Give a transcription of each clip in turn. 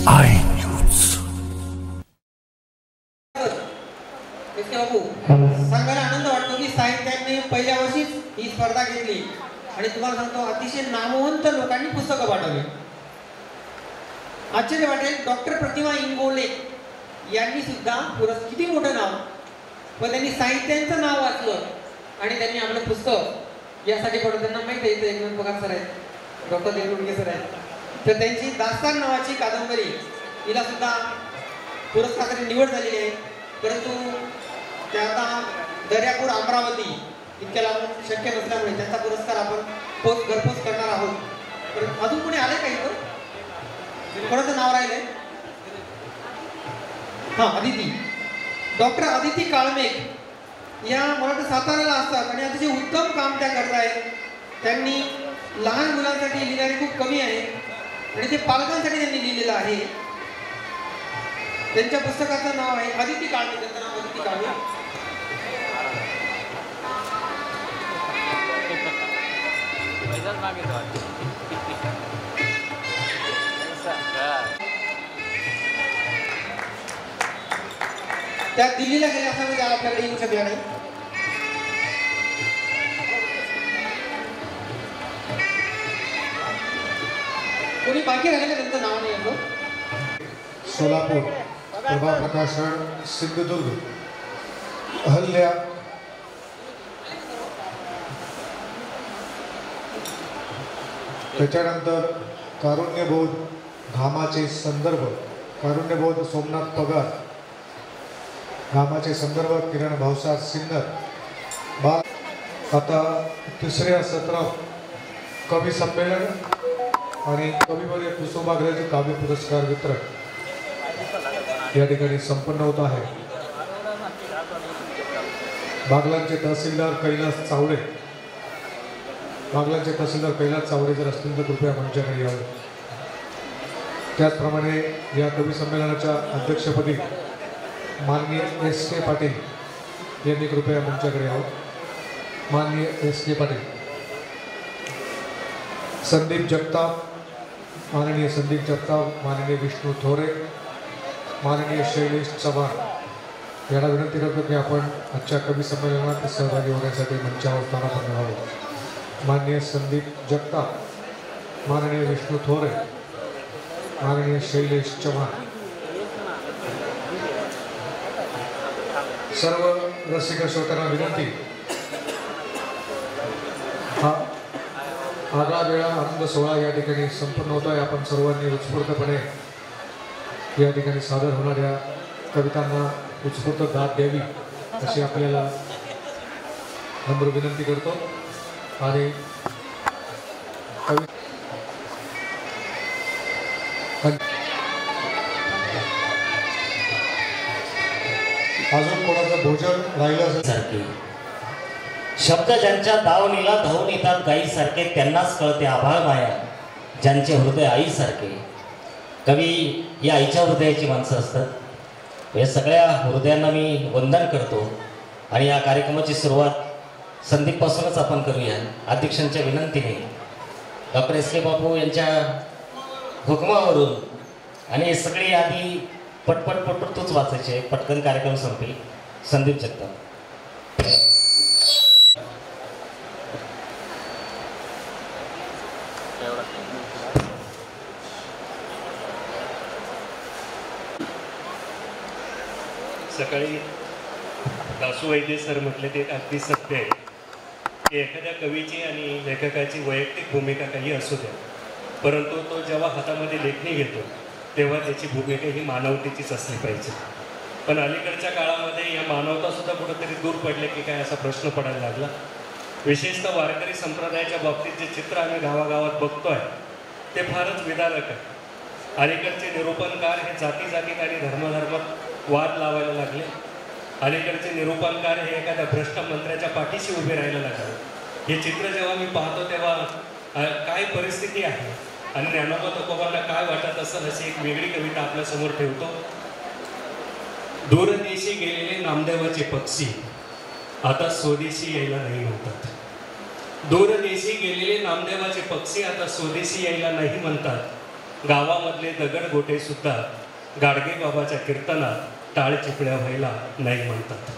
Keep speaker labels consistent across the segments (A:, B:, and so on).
A: I news.
B: बाबू सांगायला आनंद वाटतो की साहित्याने पहिल्या वर्षीच ही स्पर्धा घेतली आणि तुम्हाला सांगतो अतिशय नामवंत लोकांनी पुस्तकं पाठवली. आश्चर्य वाटेल, डॉक्टर प्रतिमा इंगोले यांनी सुद्धा किती मोठं नाव, पण त्यांनी साहित्यांचं नाव वाचलं आणि त्यांनी आपलं पुस्तक यासाठी पडलं. त्यांना माहिती आहे एक पगार सर आहेत, डॉक्टर देवरुडगे सर आहेत, तर त्यांची दास्तान नावाची कादंबरी हिला सुद्धा पुरस्कारासाठी निवड झालेली आहे. परंतु त्या आता दर्यापूर अमरावती इतक्या लांबून शक्य नसल्यामुळे त्यांचा पुरस्कार आपण घरपोच करणार आहोत. पण अजून कोणी आले का इथं? कोणाचं नाव राहिलंय? हा, अदिती, डॉक्टर अदिती काळमेघ या मला वाटतं साताऱ्याला असतात आणि अतिशय उत्तम काम त्या करतायत. त्यांनी लहान मुलांसाठी लिहिणारी खूप कमी आहे आणि ते पालकांसाठी त्यांनी लिहिलेलं आहे. त्यांच्या पुस्तकाचं नाव आहे अदिती काळमेघ. त्यांचं नाव अदिती काळमेघ. त्या दिल्लीला गेल्या असल्यामुळे त्या आपल्याकडे येऊ शकल्या नाही. कोणी बाकी राहिले त्यांचं नाव नाही येतो.
C: सोलापूर, प्रभा प्रकाशन, सिंधुदुर्ग, अहल्या, त्याच्यानंतर कारुण्यबोध घामाचे संदर्भ, कारुण्यबोध सोमनाथ पगार, घामाचे संदर्भ किरण भाऊसाहेब सिन्नर. आता तिसऱ्या सत्रात कवी संमेलन आणि कविवर्य कुसुमाग्रज काव्य पुरस्कार वितरण या ठिकाणी संपन्न होत आहे. बागलांचे तहसीलदार कैलास चावडे, बागलांचे तहसीलदार कैलास चावडे जर असतील तर कृपया मंचाकडे यावे. त्याचप्रमाणे या कवी संमेलनाच्या अध्यक्षपदी माननीय S.K. पाटील यांनी कृपया मंचाकडे यावं. माननीय S.K. पाटील. संदीप जगताप, माननीय संदीप जगताप, माननीय विष्णू थोरे, माननीय शैलेश चव्हाण यांना विनंती करतो की आपण आजच्या कवी संमेलनात सहभागी होण्यासाठी मंचावर स्थानापन्न व्हावे. माननीय संदीप जगताप, माननीय विष्णू थोरे, माननीय शैलेश चव्हाण. सर्व रसिक श्रोत्यांना विनंती, हा आगळा वेळा आनंद सोहळा या ठिकाणी संपन्न होत आहे. आपण सर्वांनी उत्स्फूर्तपणे या ठिकाणी सादर होणाऱ्या कवितांना उत्स्फूर्त दाद द्यावी अशी आपल्याला नम्र विनंती करतो. आणि अजून कोणाचं भोजन राहिलं
D: सारखे शब्द ज्यांच्या दावणीला धावून येतात गाईसारखे, त्यांनाच कळते आभाळ माया ज्यांचे हृदय आईसारखे. कवी या आईच्या हृदयाची माणसं असतात. या सगळ्या हृदयांना मी वंदन करतो आणि या कार्यक्रमाची सुरुवात संदीपपासूनच आपण करूया. अध्यक्षांच्या विनंतीने डॉक्टर S.K. बापू यांच्या हुकमावरून. आणि हे सगळे आधी पटपट तूच वाचायचे, पटकन कार्यक्रम संपेल. संदीप जगताप.
E: सकाळी दासू वैद्य सर म्हटले ते अगदी सत्य आहे की एखाद्या कवीची आणि लेखकाची वैयक्तिक भूमिका काही असू द्या, परंतु तो जेव्हा हातामध्ये लेखणी घेतो तेव्हा त्याची भूमिका ही मानवतेचीच असली पाहिजे. पण अलीकडच्या काळामध्ये या मानवतासुद्धा कुठंतरी दूर पडले की काय असा प्रश्न पडायला लागला. विशेषतः वारकरी संप्रदायाच्या बाबतीत जे चित्र आम्ही गावागावात बघतो आहे ते फारच विदारक आहे. अलीकडचे निरूपणकार हे जातीजातीत आणि धर्मधर्मात वाद लावायला लागले. अलीकडचे निरूपणकार हे एखाद्या भ्रष्ट मंत्र्याच्या पाठीशी उभे राहायला लागले. हे चित्र जेव्हा मी पाहतो तेव्हा काय परिस्थिती आहे आणि ज्ञानोबा तुकोबांना काय वाटत असेल अशी एक वेगळी कविता आपल्यासमोर ठेवतो. दूरदेशी गेलेले नामदेवाचे पक्षी आता स्वदेशी यायला नाही म्हणतात. दूरदेशी गेलेले नामदेवाचे पक्षी आता स्वदेशी यायला नाही म्हणतात. गावामधले दगडगोटे सुद्धा गाडगे बाबाच्या कीर्तनात टाळ चिपळ्या व्हायला नाही म्हणतात.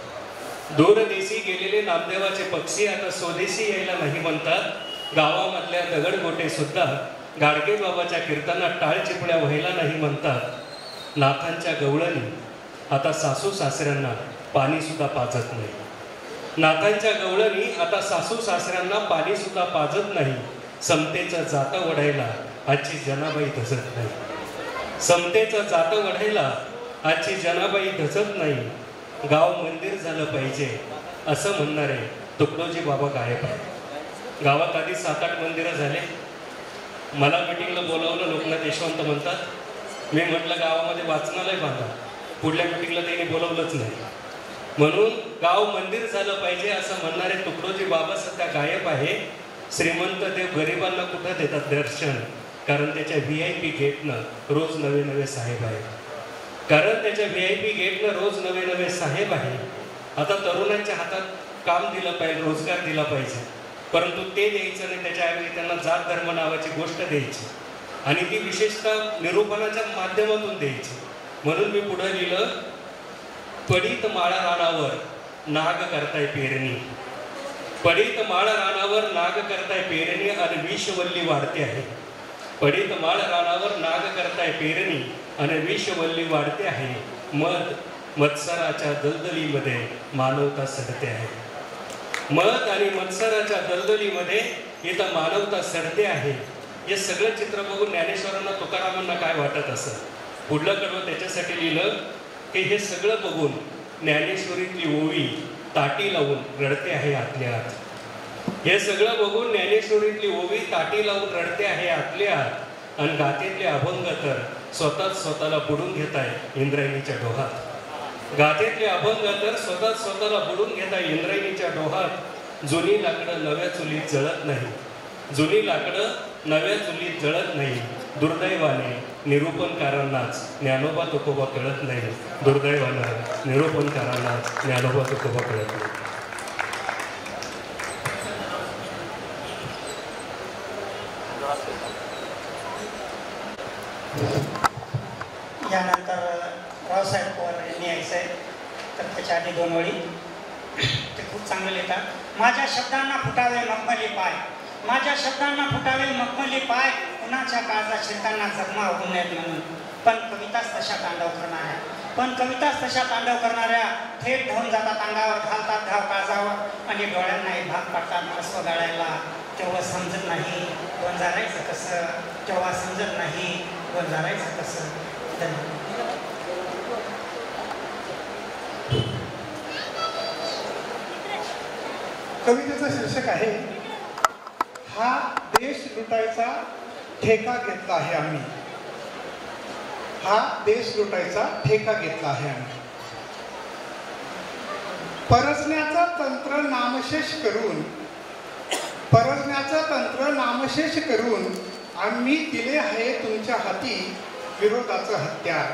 E: दूरदेशी गेलेले नामदेवाचे पक्षी आता स्वदेशी यायला नाही म्हणतात. गावामधल्या दगडगोटे सुद्धा गाडगे बाबाच्या कीर्तनात टाळ चिपळ्या व्हायला नाही म्हणतात. नाथांच्या गवळणी आता सासू सासऱ्यांना पाणी सुद्धा पाजत नाही. नाथांच्या गवळणी आता सासू सासऱ्यांना पाणी सुद्धा पाजत नाही. समतेचं जातं वढायला आजची जनाबाई धजत नाही. समतेचं जातं वढायला आजची जनाबाई धजत नाही. गाव मंदिर झालं पाहिजे असं म्हणणारे तुकडोजी बाबा गायब आहे. गावात आधी 7-8 मंदिरं झाले. मला मिटिंगला बोलावलं, लोकनाथ यशवंत म्हणतात. मी म्हटलं गावामध्ये वाचनालय बांधा. पुढल्या मिटिंगला त्यांनी बोलवलंच नाही. म्हणून गाव मंदिर झालं पाहिजे असं म्हणणारे तुकडोजी बाबा सध्या गायब आहे. श्रीमंत देव गरिबांना कुठं देतात दर्शन? कारण त्याच्या VIP गेटनं रोज नवे नवे साहेब आहेत. कारण त्याच्या VIP गेटनं रोज नवे नवे साहेब आहे. आता तरुणांच्या हातात काम दिलं पाहिजे, रोजगार दिला पाहिजे, परंतु ते द्यायचं नाही. त्याच्याऐवजी त्यांना जात धर्म नावाची गोष्ट द्यायची आणि ती विशेषतः निरूपणाच्या माध्यमातून द्यायची. म्हणून मी पुढे लिहिलं, पडीत माळा रानावर नाग करताय पेरणी. पडीत माळ रानावर नाग करताय पेरणी आणि विषवल्ली वाढते आहे. पडीत माळ रानावर नाग करताय पेरणी आणि विषवल्ली वाढते आहे. मत्सराच्या दलदलीमध्ये मानवता सडते आहे. मध आणि मत्सराच्या दलदलीमध्ये इथं मानवता सडते आहे. हे सगळं चित्र बघून ज्ञानेश्वरांना तुकारामांना काय वाटत असं? पुढलं कडवं त्याच्यासाठी लिहिलं की हे सगळं बघून ज्ञानेश्वरीतली ओवी ताटी लावून रडते आहे आतल्या आत. हे सगळं बघून ज्ञानेश्वरीतली ओवी ताटी लावून रडते आहे आतल्या आत. आणि गाथेतले अभंग तर स्वतःच स्वतःला बुडून घेत आहे इंद्रायणीच्या डोहात. गाथेतले अभंग तर स्वतःला बुडून घेत आहे इंद्रायणीच्या डोहात. जुनी लाकडं नव्या चुलीत जळत नाही. जुनी लाकडं नव्या चुलीत जळत नाही. दुर्दैवाने निरूपणकारांनाच ज्ञानोबा तुकोबा कळत नाही. दुर्दैवानं निरूपणकारांनाच ज्ञानोबा तुकोबा कळत नाही.
A: यानंतर रावसाहेब पवार यांनी यायचं आहे, तर त्याच्या आधी 2 ओळी ते खूप चांगले लिहितात. माझ्या शब्दांना फुटावे मखमली पाय. माझ्या शब्दांना फुटावे मखमली पाय. कुणाच्या काळजात शिरताना जखमा होऊ नयेत म्हणून. पण कविताच तशा तांडव करणाऱ्या, पण कविताच तशा तांडव करणाऱ्या थेट धावून जातात अंगावर, घालतात घाव काळजावर आणि डोळ्यांनाही भाग पाडतात अस्व गाळायला. तेव्हा समजत नाही वंजारायचं कसं. तेव्हा समजत नाही वंजारायचं कसं. धन्यवाद.
F: कवितेचं शीर्षक आहे, हा देश लुटायचा ठेका घेतला आहे आम्ही. हा देश लुटायचा ठेका घेतला आहे आम्ही. परसण्याचं तंत्र नामशेष करून, परसण्याचं तंत्र नामशेष करून आम्ही दिले आहे तुमच्या हाती विरोधाचं हत्यार.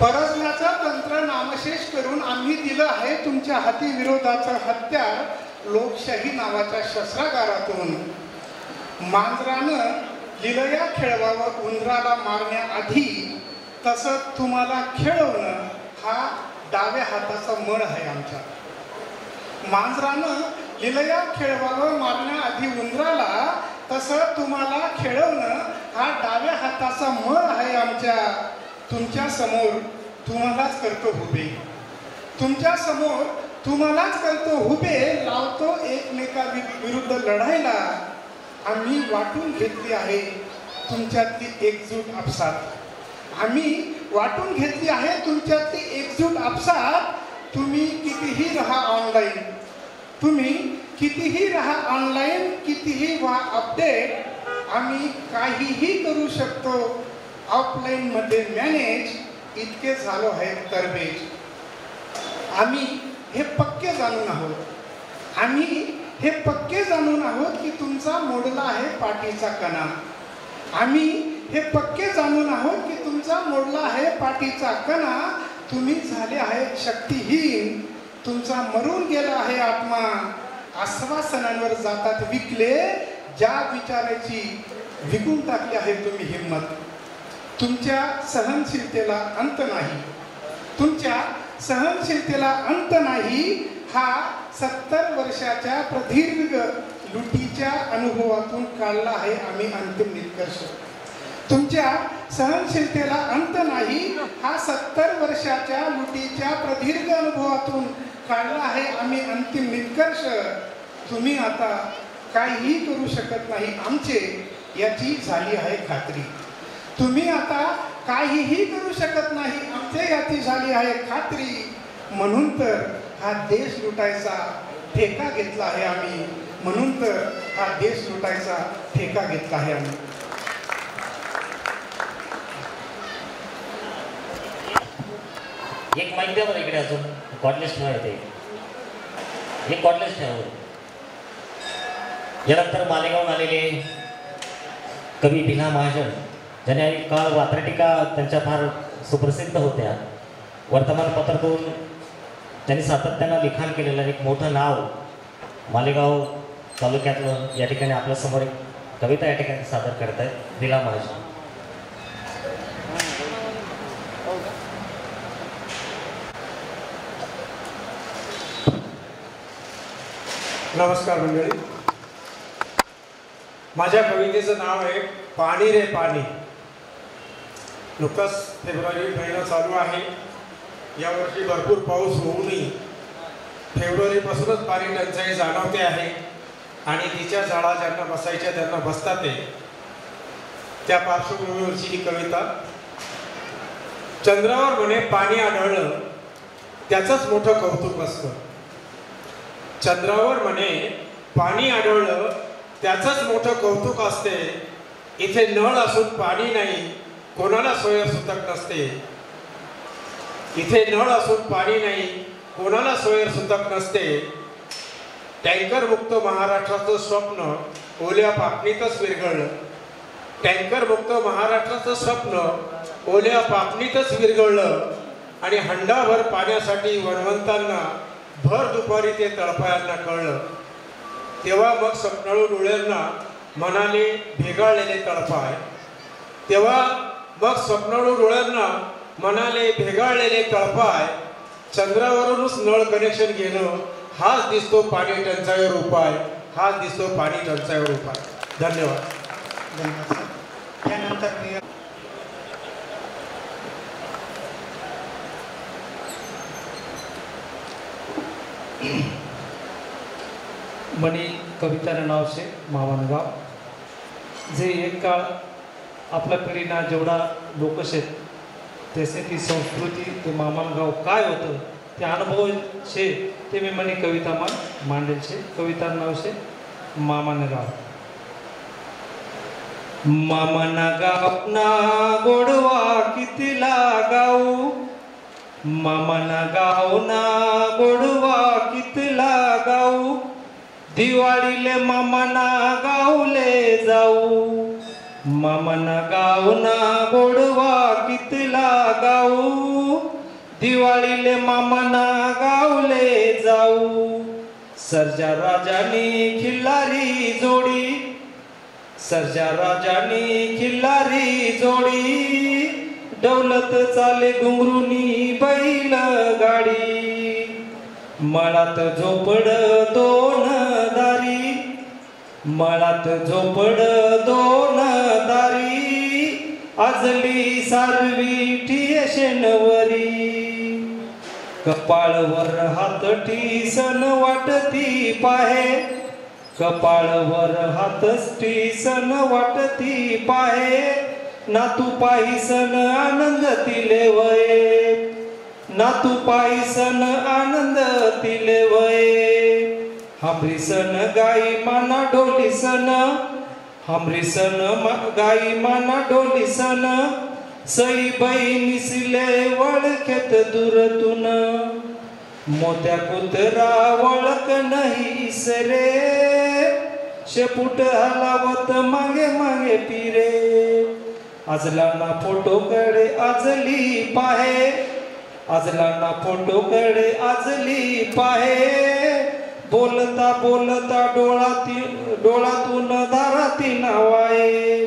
F: परसण्याचं तंत्र नामशेष करून आम्ही दिलं आहे तुमच्या हाती विरोधाचं हत्यार. लोकशाही नावाच्या शस्त्रागारातून मांजरानं लिलया खेळवावं उंदराला मारण्याआधी, तसं तुम्हाला खेळवणं हा डाव्या हाताचा मळ आहे आमच्या. मांजरानं लिलया खेळवावं मारण्याआधी उंदराला, तसं तुम्हाला खेळवणं हा डाव्या हाताचा मळ आहे आमच्या. तुमच्या समोर तुम्हालाच करतो उभे, तुमच्या समोर तुम्हालाच करतो उभे. लावतो एकमेका विरुद्ध लढायला. आम्ही वाटून घेतली आहे तुमच्यातली एकजूट आपसात. आम्ही वाटून घेतली आहे तुमच्यातली एकजूट आपसात. तुम्ही कितीही राहा ऑनलाईन, तुम्ही कितीही राहा ऑनलाईन, कितीही व्हा अपडेट. आम्ही काहीही करू शकतो ऑफलाईन मध्ये मॅनेज. इतके झालो आहे तरबेज. आम्ही हे पक्के जाणून आहोत, आम्ही हे पक्के जाणून आहोत की तुमचा मोडला आहे पाठीचा कणा. आम्ही हे पक्के जाणून आहोत की तुमचा मोडला आहे पाठीचा कणा. तुम्ही झाले आहेत शक्तिहीन, तुमचा मरून गेला आहे आत्मा. आश्वासनांवर जातात विकले, ज्या विचाराची विकून टाकली आहे तुम्ही हिंमत. तुमच्या सहनशीलतेला अंत नाही, तुमच्या सहनशीलतेला अंत नाही. हा 70 वर्षाच्या प्रदीर्घ लुटीच्या अनुभवातून काढला आहे आम्ही अंतिम निष्कर्ष. तुमच्या सहनशीलतेला अंत नाही, हा 70 वर्षाच्या लुटीच्या प्रदीर्घ अनुभवातून काढला आहे आम्ही अंतिम निष्कर्ष. तुम्ही आता काहीही करू शकत नाही आमचे, याची झाली आहे खात्री. तुम्ही आता काहीही करू शकत नाही आमचे, याची झाली आहे खात्री. म्हणून तर हा देश लुटायचा ठेका घेतला आहे आम्ही. म्हणून तर हा देश लुटायचा ठेका घेतला आहे आम्ही.
D: एक माहिती द्या बरं इकडे, अजून कॉर्डलेस ठेवा येते, एक कॉर्डलेस ठेवा. यानंतर मालेगावून आलेले कवी भिला महाजन, ज्याने काळ वात्रटिका त्यांच्या फार सुप्रसिद्ध होत्या. वर्तमानपत्रातून त्यांनी सातत्यानं लिखाण केलेलं एक मोठं नाव मालेगाव तालुक्यातलं या ठिकाणी आपल्यासमोर एक कविता या ठिकाणी सादर करत आहेत भिला महाजन.
G: नमस्कार मंडळी. माझ्या कवितेचं नाव आहे पाणी रे पाणी. नुकताच फेब्रुवारी महिना चालू आहे. यावर्षी भरपूर पाऊस होऊनही फेब्रुवारीपासूनच पाणी टंचाई जाणवते आहे आणि तिच्या जाळा ज्यांना बसायच्या त्यांना बसतात ते. त्या पार्श्वभूमीवरची ही कविता. चंद्रावर म्हणे पाणी आढळलं त्याचंच मोठं कौतुक असतं. चंद्रावर म्हणे पाणी आढळलं त्याचंच मोठं कौतुक असते. इथे नळ असून पाणी नाही कोणाला सोयरसुतक नसते. इथे नळ असून पाणी नाही कोणाला सोयरसुतक नसते. टँकर मुक्त महाराष्ट्राचं स्वप्न ओल्या पापणीतच विरघळलं. टँकर मुक्त महाराष्ट्राचं स्वप्न ओल्या पापणीतच विरघळलं आणि हंडाभर पाण्यासाठी वणवंतांना भर दुपारी ते तळपायांना कळलं. तेव्हा मग स्वप्नाळू डोळ्यांना मनाने भेगाळलेले तळपाय. तेव्हा मग स्वप्नाळू डोळ्यांना मनाले भेगाळलेले तळपाय. चंद्रावरूनच नळ कनेक्शन घेणं हाच दिसतो पाणी टंचाईवर उपाय. हाच दिसतो पाणी टंचाईवर उपाय. धन्यवाद.
F: त्यानंतर
H: मनी कवितानं नाव शे मामानगाव. जे एक काळ आपल्या पिढीना जेवढा लोकशेत त्याचे ती संस्कृती ते मामानगाव काय होतं ते अनुभव शे ते मी मनी कविता मांडेल शे. कविता नाव शे मामानगाव. मामानगाव ना गोडवा किती लागाऊ. मामानगाव ना गोडवा किती लागाऊ. दिवाळीले मामाना गावले जाऊ. मामाना गावना गोडवा कितला गाऊ. दिवाळीले मामाना गावले जाऊ. सर्जा राजानी खिल्लारी जोडी. सर्जा राजानी खिल्लारी जोडी. दौलत चाले घुंगरुनी बैल गाडी. मळात झोपड दोन दारी. मळात झोपड दोन दारी. आजली सारवी ठेशनवरी. कपाळवर हात ठिसन वाटती पाहे. कपाळवर हात ठिसन वाटती पाहे. नातू पाहिसन आनंद तिले वये. नातू पाहिसन आनंद तिले वये. हमरीसन गाई माना डोलीसन. हमरीसन गाई माना डोलीसन. सई बहिणीसले वळखेत दूरतून. मोत्या कुत्रा वळख नाही इसरे. शेपूट हलावत मागे मागे पिरे. आजलाना फोटोकडे आजली पाहे. आजलाना फोटोकडे आजली पाहे. बोलता बोलता डोळातून धाराती नावाये.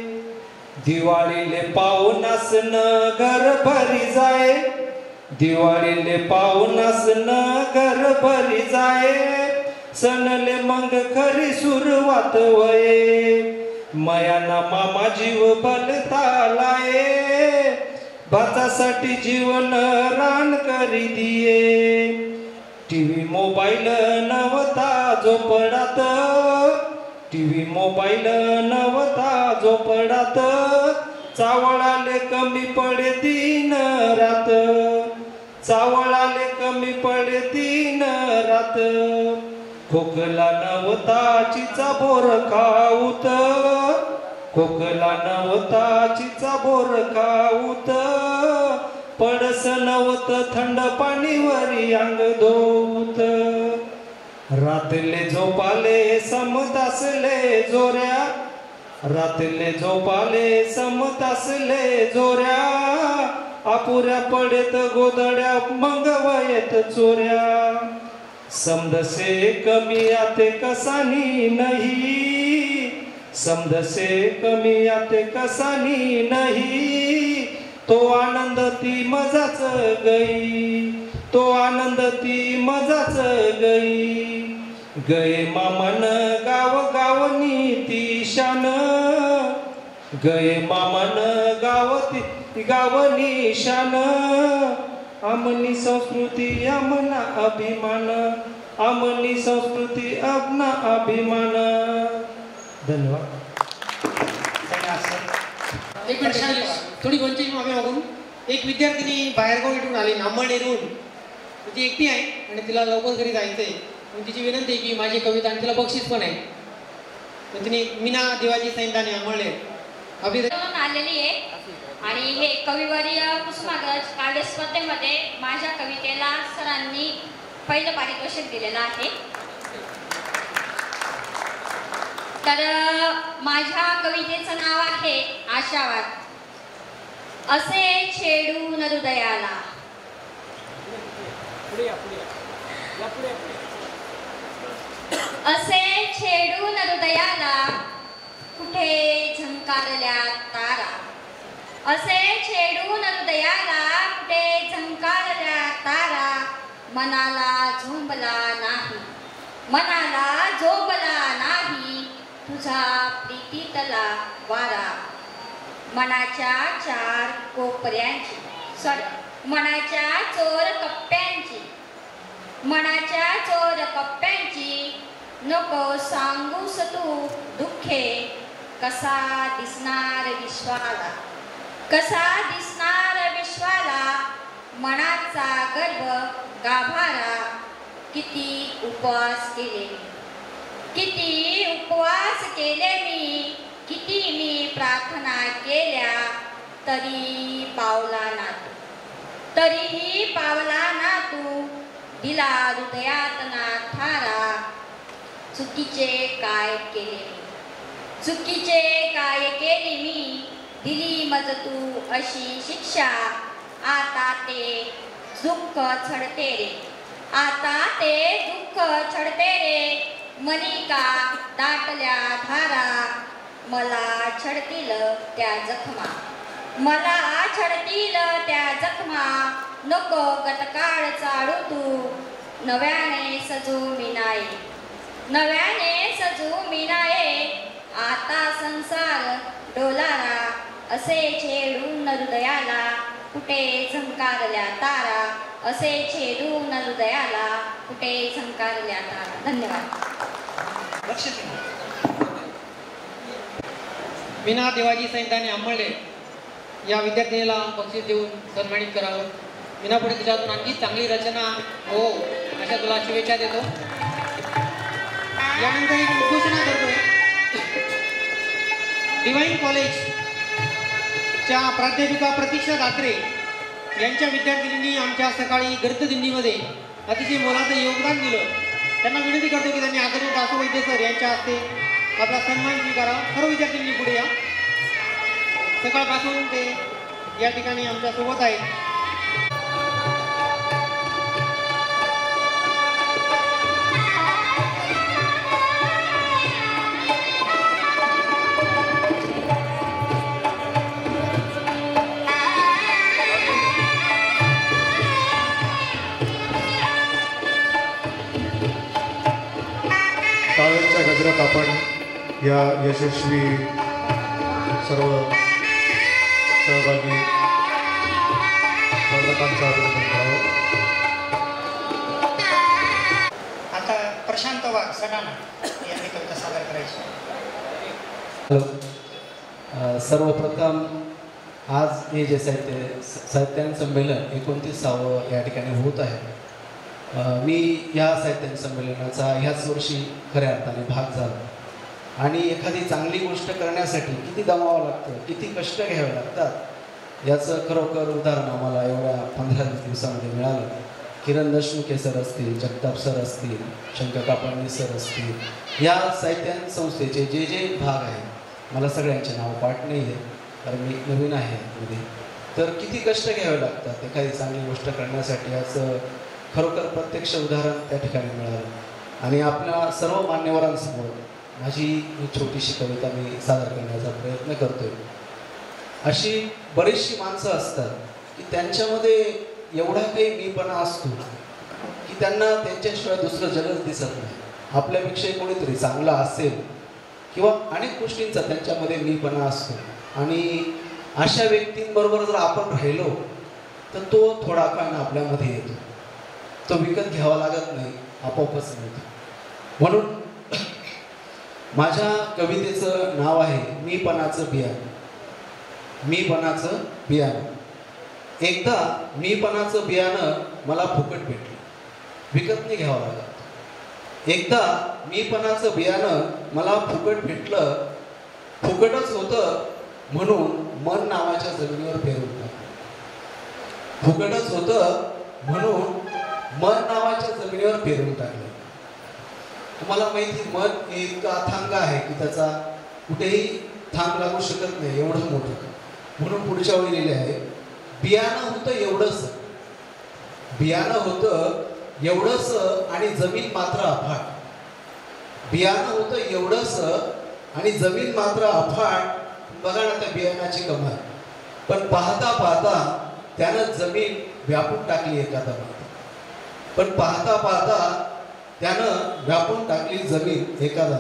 H: दिवाळीले पाहुणास न घर भरी जाय, दिवाळीले पाहुणास न घर भरी जाय. सणले मग खरी सुरुवात वये, मयाना मामा जीव बलतालाये. भातासाठी जीवन रान करी दिये. टीव्ही मोबाईल नवता झोपडात, टीव्ही मोबाईल नवता झोपडात. चावळाले कमी पडे दिन रात, चावळाले कमी पडे दिन रात. खोकला नवता चिचा बोर खाऊत, खोकला नवता चिचा बोर खाऊत. पडस नवत थंड पाणीवरी अंग धोत. रातले झोपाले समतासले जोऱ्या, रातले झोपाले समतासले जोऱ्या. अपुऱ्या पडेत गोदड्या मग वयत चोऱ्या. समदसे कमी आते कसानी नाही, समदसे कमी आते कसानी नाही. तो आनंद ती मजाच गई, तो आनंद ती मजाच गई. गये मामन गाव गावनी ती शान, गये मामन गावनी शान. आमनी संस्कृती आमना अभिमान, आमनी संस्कृती आपना अभिमान. धन्यवाद.
B: एक मिनिट थोडी वंचित मागे मागून एक विद्यार्थिनी बाहेरगाव इथून आली, नांबळनेरहून. ती एकटी आहे आणि तिला लवकर घरी जायचंय. पण तिची विनंती आहे की माझी कविता आणि तिला बक्षीस पण आहे. तर तिने मीना देवाजी सैंदाने आंबळनेर आपली
I: आलेली आहे. आणि हे कविवर्य कुसुमाग्रज काव्य स्पर्धेमध्ये माझ्या कवितेला सरांनी पहिलं पारितोषिक दिलेलं आहे. तर माझ्या कवितेचं नाव आहे आशावाद. असे छेडून हृदयाला, असे छेडून हृदयाला कुठे झंकारल्या तारा. असे छेडून हृदयाला कुठे झंकारल्या तारा. मनाला झोंबला नाही, मनाला झोंबला नाही तुझा प्रीतीतला वारा. मनाच्या चार कोपऱ्यांची मनाच्या चोर कप्प्यांची, मनाच्या चोर कप्प्यांची नको सांगूस तू दुःखे. कसा दिसणार विश्वाला, कसा दिसणार विश्वाला मनाचा गर्भ गाभारा. किती उपवास केले, किती उपवास केले मी, किती मी प्रार्थना केल्या तरी पावला ना तू, तरीही पावला ना तू. दिला हृदयात ना ठारा. चुकीचे काय केले मी, चुकीचे काय केले मी. दिली मज तू अशी शिक्षा. आता ते दुःख छडते रे, आता ते दुःख छडते रे. मनिका दाटल्या धारा. मला छडतील त्या जखमा, मला छडतील त्या जखमा. नको गतकाळ चाडू तू. नव्याने सजू मीनाये, नव्याने सजू मीनाये. आता संसार डोलारा. असे छेडून हृदयाला कुठे झंकारल्या तारा. असे छेडून हृदयाला कुठे झंकारल्या तारा. धन्यवाद.
B: मीना देवाजी सैंदाने आंबळनेर या विद्यार्थिनीला बक्षीस देऊन सन्मानित करावं. मीना पुढे तुझ्यातून आणखी चांगली रचना हो अशा तुला शुभेच्छा देतो. यानंतर एक घोषणा करतोय. डिवाइन कॉलेजच्या प्राध्यापिका प्रतीक्षा दात्रे यांच्या विद्यार्थिनींनी आमच्या सकाळी गर्तदिंडीमध्ये अतिशय मोलाचं योगदान दिलं. त्यांना विनंती करतो की त्यांनी आदरणीय दासू वैद्य सर यांच्या हस्ते आपला सन्मान स्वीकारा. सर्व विद्यार्थ्यांनी पुढे या. सकाळपासून ते या ठिकाणी आमच्या सोबत आहेत.
C: टाळ्यांच्या गजरात आपण या यशस्वी सर्व सहभागी स्पर्धकांचं अभिनंदन करावं.
A: आता प्रशांत वाघ सडाणा यांनी कविता सादर करायची.
J: हॅलो. सर्वप्रथम आज हे जे साहित्यान संमेलन 29वे या ठिकाणी होत आहे. मी या साहित्यान संमेलनाचा ह्याच वर्षी खऱ्या अर्थाने भाग झाला आणि एखादी चांगली गोष्ट करण्यासाठी किती दमावं लागतं, किती कष्ट घ्यावे लागतात याचं खरोखर उदाहरण आम्हाला एवढ्या 15 दिवसामध्ये मिळालं. किरण देशमुखे सर असतील, जगताप सर असतील, शंकर कापडणी सर असतील, या साहित्यान संस्थेचे जे जे भाग आहेत मला सगळ्यांचे नाव पाठ नाही आहे कारण मी नवीन आहे यामध्ये. तर किती कष्ट घ्यावे लागतात एखादी चांगली गोष्ट करण्यासाठी याचं खरोखर प्रत्यक्ष उदाहरण त्या ठिकाणी मिळालं. आणि आपल्या सर्व मान्यवरांसमोर माझी छोटीशी कविता मी सादर करण्याचा प्रयत्न करतोय. अशी बरीचशी माणसं असतात की त्यांच्यामध्ये एवढा काही मीपणा असतो की त्यांना त्यांच्याशिवाय दुसरं जगच दिसत नाही. आपल्यापेक्षा कोणीतरी चांगला असेल किंवा अनेक गोष्टींचा त्यांच्यामध्ये मीपणा असतो आणि अशा व्यक्तींबरोबर जर आपण राहिलो तर तो थोडा काळ आपल्यामध्ये येतो. तो विकत घ्यावा लागत नाही, आपोआपच मिळतो. म्हणून माझ्या कवितेचं नाव आहे मीपणाचं बियाणं. मीपणाचं बियाणं. एकदा मीपणाचं बियाणं मला फुकट भेटलं, विकत नाही घ्यावं लागत. एकदा मीपणाचं बियाणं मला फुकट भेटलं, फुकटच होतं म्हणून मन नावाच्या जमिनीवर पेरून टाकलं. फुकटच होतं म्हणून मन नावाच्या जमिनीवर पेरून टाकलं. तुम्हाला माहिती मन हे इतकं अथांग आहे की त्याचा कुठेही थांब लागू शकत नाही, एवढं मोठं. म्हणून पुढच्या वेळी लिहिले आहे बियाणं होतं एवढंच, बियाणं होतं एवढंच आणि जमीन मात्र अफाट. बियाणं होतं एवढंच आणि जमीन मात्र अफाट. बघा ना त्या बियाणाची कमाल. पण पाहता पाहता त्यानं जमीन व्यापून टाकली एखादा. पण पाहता पाहता त्यानं व्यापून टाकली जमीन एखादा.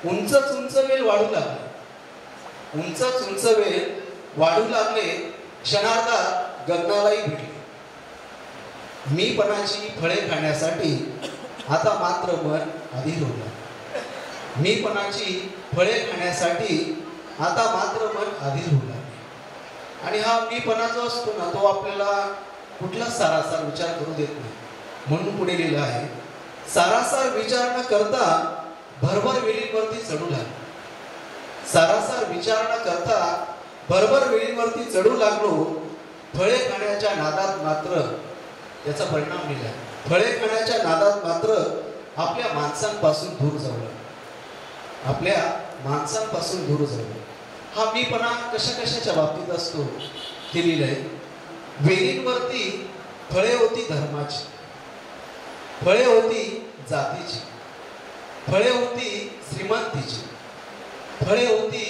J: उंचच उंच वेल वाढू लागले, उंचच उंच वेल वाढू लागले, क्षणार्धात गगनालाही भिडले. मीपणाची फळे खाण्यासाठी आता मात्र मन अधीर होणार. मीपणाची फळे खाण्यासाठी आता मात्र मन अधीर होणार. आणि हा मीपणा जो असतो ना तो आपल्याला कुठला सारासार विचार करू देत नाही. म्हणून पुढे लिहिलं आहे सारासार विचार न करता भरभर वेलींवरती चढू लागलो. सारासार विचार न करता भरभर वेलींवरती चढू लागलो. फळे खाण्याच्या नादात मात्र याचा परिणाम लिहिला. फळे खाण्याच्या नादात मात्र आपल्या माणसांपासून दूर जाऊ लागलो. आपल्या माणसांपासून दूर जाऊ लागलो. हा मीपणा कशा कशाच्या बाबतीत असतो ते लिहिलंय. वेलींवरती फळे होती धर्माची, फळे होती जातीची, फळे होती श्रीमंतीची, फळे होती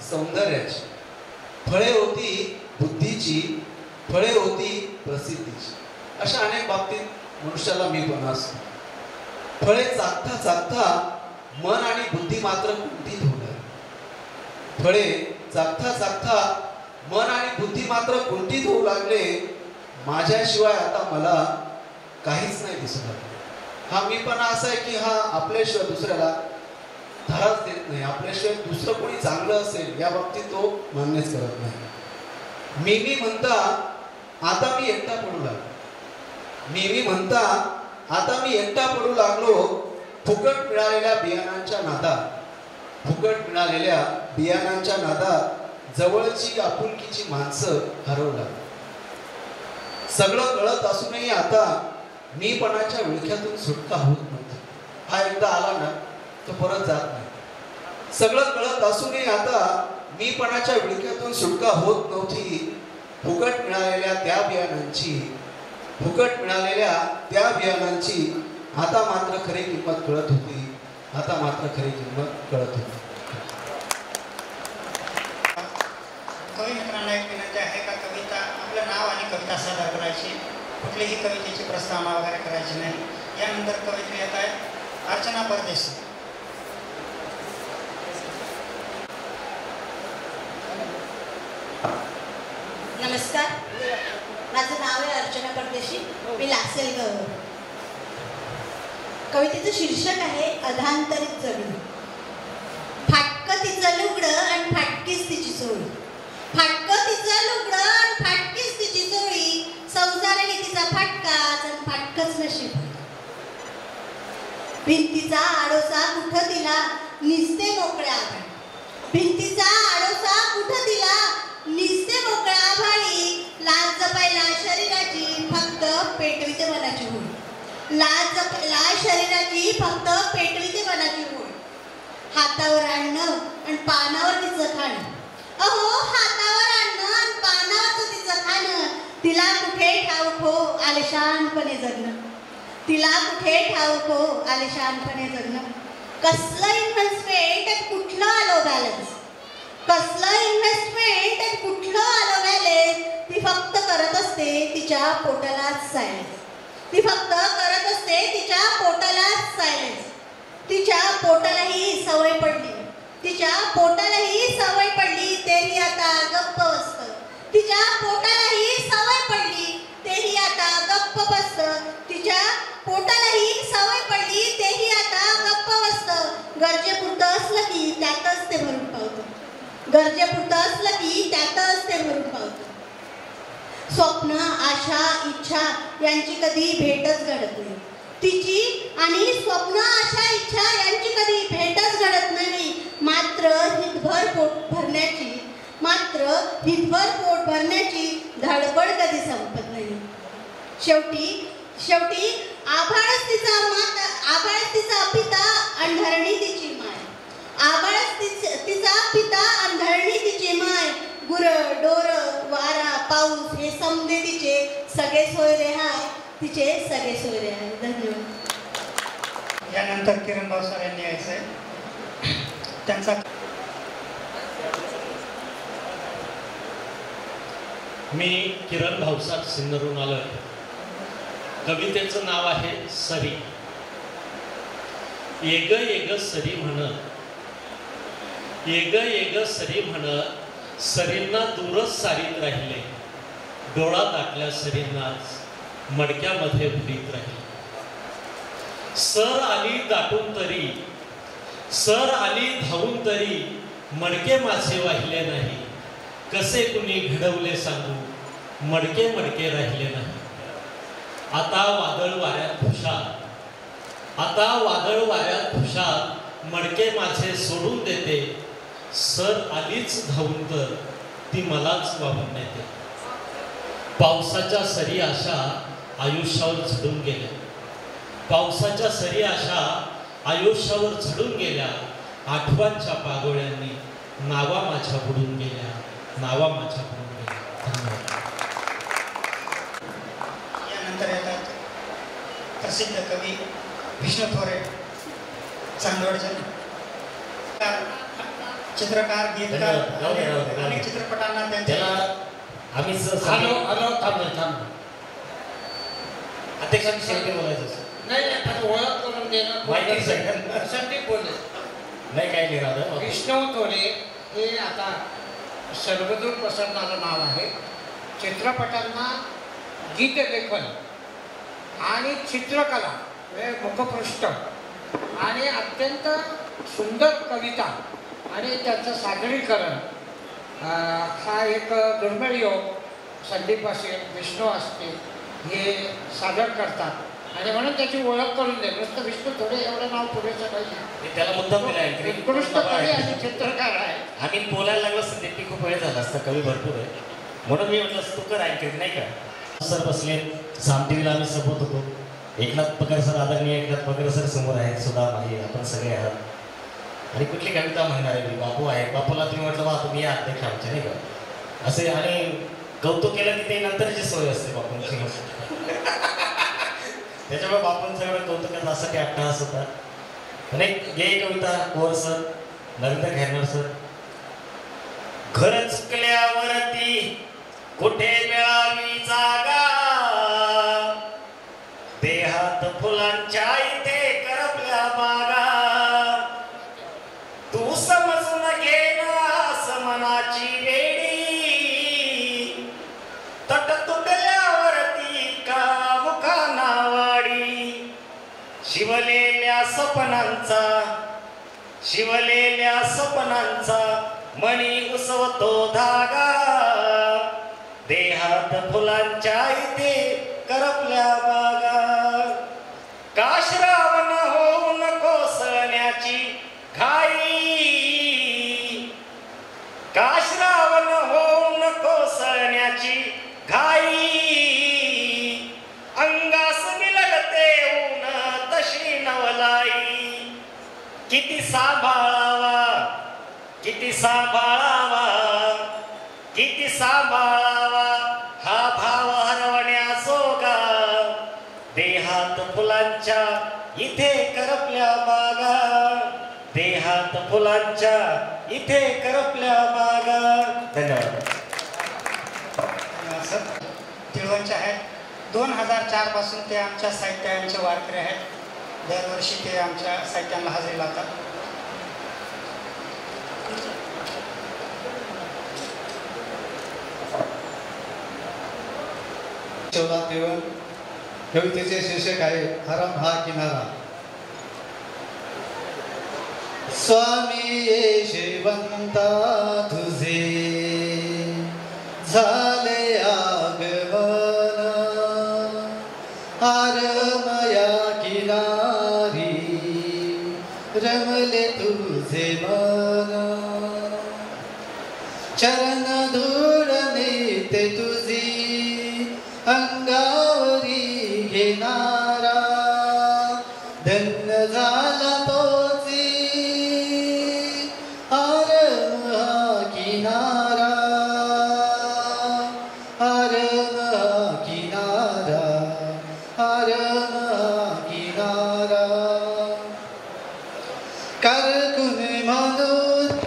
J: सौंदर्याची, फळे होती बुद्धीची, फळे होती प्रसिद्धीची. अशा अनेक बाबतीत मनुष्याला मीपणा असतो. फळे चाखता चाखता मन आणि बुद्धी मात्र कुंठित होणार. फळे चाखता चाखता मन आणि बुद्धी मात्र कुंठित होऊ लागले. माझ्याशिवाय आता मला काहीच नाही दिसू लागले. हा मीपणा असा आहे की हा आपल्याशिवाय दुसऱ्याला धराच देत नाही. आपल्याशिवाय दुसरं कोणी चांगलं असेल या बाबतीत तो मान्यच करत नाही. मी म्हणता आता मी एकटा पडू लागलो. मी म्हणता आता मी एकटा पडू लागलो. फुकट मिळालेल्या बियाणांच्या नादात, फुकट मिळालेल्या बियाणांच्या नादात जवळची आपुलकीची माणसं हरवू लागली. सगळं कळत असूनही आता मीपणाच्या विळख्यातून सुटका होत नव्हती. हा एकदा आला ना तो परत जात नाही. सगळं कळत असूनही आता मीपणाच्या विळख्यातून सुटका होत नव्हती. फुकट मिळालेल्या त्या बियाणांची, फुकट मिळालेल्या त्या बियाणांची आता मात्र खरी किंमत कळत होती. आता मात्र खरी किंमत कळत होती.
A: कवी मित्रांना एक विनंती आहे का कविता आपलं नाव आणि कविता सादर करायची, कुठलीही कवितेची प्रस्तावना वगैरे करायची नाही. यानंतर कविता येत आहे अर्चना परदेशी.
K: अर्चना परदेशी, मी लासेलगाव. कवितेचं शीर्षक आहे अधांतरित जमीन. फाटकं तिचं लुगडं आणि फाटकीच तिची चोळी. फाटकं तिचं लुगडं आणि फाटकीच तिची चोळी. संसारही तिचा फाटकाच आणि फाटकच नशीब. भिंतीचा आडोसा कुठं दिला निसते मोकळ्या आभाळी. भिंतीचा आडोसा कुठं दिला निसते मोकळ्या आभाळी. लाज जपायला शरीराची फक्त पेटविते मनाची होळी. लाज जपायला शरीराची फक्त पेटविते मनाची होळी. हातावर आणणं आणि पानावर तिचं खाणं. अहो हातावर आणणं आणि पानावरचं तिचं खाणं. तिला कुठे ठाऊक हो आलिशानपणे जगणं. तिला कुठे ठाऊक हो आलिशानपणे जगणं. कसलं इन्व्हेस्टमेंट आणि कुठलं आलो बॅलन्स. कसलं इन्व्हेस्टमेंट आणि कुठलं आलो बॅलन्स. ती फक्त करत असते तिच्या पोटालाच सायलेन्स. ती फक्त करत असते तिच्या पोटालाच सायलेन्स. तिच्या पोटालाही सवय पडली. तिच्या पोटालाही सवय पडली तेही आता गप्प बसतं. तिच्या पोटालाही सवय पडली तेही आता गप्प बसतं. तिच्या पोटालाही सवय पडली तेही आता गप्प बसतं. गरजेपुरतं असलं की त्यातच ते भरून पावतं. गरजेपुरतं असलं की त्यातच ते भरून पावतं. स्वप्न आशा इच्छा यांची कधी भेटच घडत नाही. तिची आणि स्वप्न आशा इच्छा यांची कधी भेटच घडत नाही. मात्र हितभर पोट भरण्याची धडपड कधी संपत नाही. शेवटी आभाळच तिचा पिता आणि धरणी तिची माय. आभाळच तिचा पिता आणि धरणी तिची माय. गुरं डोर वारा पाऊस हे समजे तिचे सगळे सोयरे हाय. तिचे सगळे सोयरे आहे. धन्यवाद.
A: यानंतर किरण भावसार यांनी यायचं आहे. त्यांचा
L: मी किरण भावसार सिन्नरहून आलोय. कवितेचं नाव आहे सरी. येग येग सरी म्हण, येग येग सरी म्हण, सरींना दूरच सारीत राहिले. डोळा दाटल्या सरींनाच मडक्यामध्ये भरीत राहिले. सर आली दाटून तरी, सर आली धावून तरी, मडके माझे वाहिले नाही. कसे कुणी घडवले सांगू, मडके मडके राहिले नाही. आता वादळ वाऱ्यात खुशाल, आता वादळ वाऱ्यात खुशाल, मडके माझे सोडून देते. सर आलीच धावून तर ती मलाच वाहून नेते. पावसाच्या सरी आशा आयुष्यावर झडून गेल्या. पावसाच्या सरी आशा आयुष्यावर झडून गेल्या. आठवांच्या पागोळ्यांनी नावा माझ्या बुडून गेल्या. नावा माझ्या बुडून गेल्या. धन्यवाद.
A: यानंतर येतात प्रसिद्ध कवी विष्णू थोरे, चांदवडचे चित्रकार, गीतकार, अनेक चित्रपटांना त्यांच्या
D: आम्ही अध्यक्षांची शेवटी बोलायचं
G: नाही आता ओळख करून देणं संदीप बोलले
D: नाही काय नाही राहतं.
G: विष्णू थोरे हे आता सर्वदूर पसरणारं नाव आहे. चित्रपटांना गीतलेखन आणि चित्रकला मुखपृष्ठ आणि अत्यंत सुंदर कविता आणि त्याचं सादरीकरण हा एक दुर्मिळ योग संदीप असेल, विष्णू असतील हे सादर करतात आणि म्हणून त्याची ओळख करून दे. नुसतं विष्णू थोडे एवढं नाव पुरेसं पाहिजे.
D: त्याला मुद्दाम दिला आहे.
G: उत्कृष्ट कवी आणि चित्रकार आहे.
D: आम्ही बोलायला लागलो संदीप की खूप वेळ झाला असता. कवी भरपूर आहे म्हणून मी म्हटलं तू कर अँकरिंग नाही का. सर बसले साम टीव्हीला आम्ही सोबत होतो. एकनाथ पगार सर, आदरणीय एकनाथ पगार सर समोर आहेत. सुद्धा आहे, आपण सगळे आहात. आणि कुठली कविता म्हणणार आहे मी, बापू आहे. बापूला तुम्ही म्हटलं वा तुम्ही या अध्यक्ष आमच्या नाही का असे. आणि कौतुक केलं की ते नंतरची सोय असते बापूंची. त्याच्यामुळे बापूंचं कौतुकाचा असा ते अट्टहास होता. आणि गेय कविता कोर सर, नरेंद्र खैरनार सर. घर चुकल्यावरती कुठे मिळावी जागा, देहात फुलांच्या इथे करपल्या बागा. तू समजून घे ना समनाची वेडी, तट तुटल्यावरती क्षणांचा शिवलेल्या स्वप्नांचा मणी उसवतो धागा देहात फुलांच्या इथे करपल्या बागा काश्रावण होऊन कोसळण्याची घाई काश्रावण होऊन कोसळण्याची घाई अंगास मिळते ऊन तशी नवलाई किती सांभाळावा किती सांभाळावा किती सांभाळावा हा भाव हरवण्याजोगा देहात फुलांच्या इथे करपल्या बागा देहात फुलांच्या इथे करपल्या बागा. धन्यवाद.
A: तिळवणचे आहेत. 2004 पासून ते आमच्या साहित्याचे वारकरी आहेत. दरवर्षी ते आमच्या साहित्याला हजेरी लावतात.
M: देवन कवितेचे शीर्षक आहे हरम हा किनारा. स्वामी ये श्रीवंता तुझे झाले आगमन आरमया किनारी रमले तुझे मन चरण धूळ नेते तुझी अंगावरी घेणारा धन्य झाला तोची आरम हा किनारा आरम हा किनारा आरम हा किनारा कारकुन म्हणून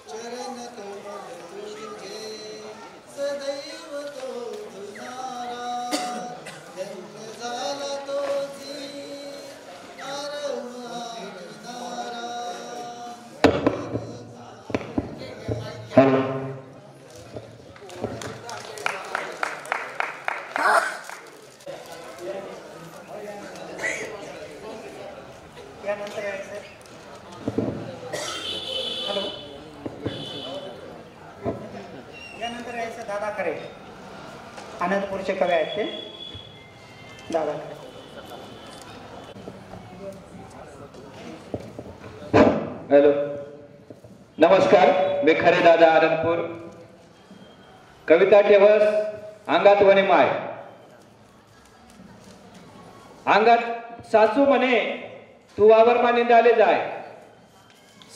N: चरण कमल तुझे सदैव तो धुना
A: दादा खरे आनंदपूरचे कवी आहेत ते दादा खरे.
N: हॅलो, नमस्कार. मी खरे दादा आनंदपूर. कविता ठेवस अंगात वने माय. अंगात सासू म्हणे तू वावरमा निंदाले जाय.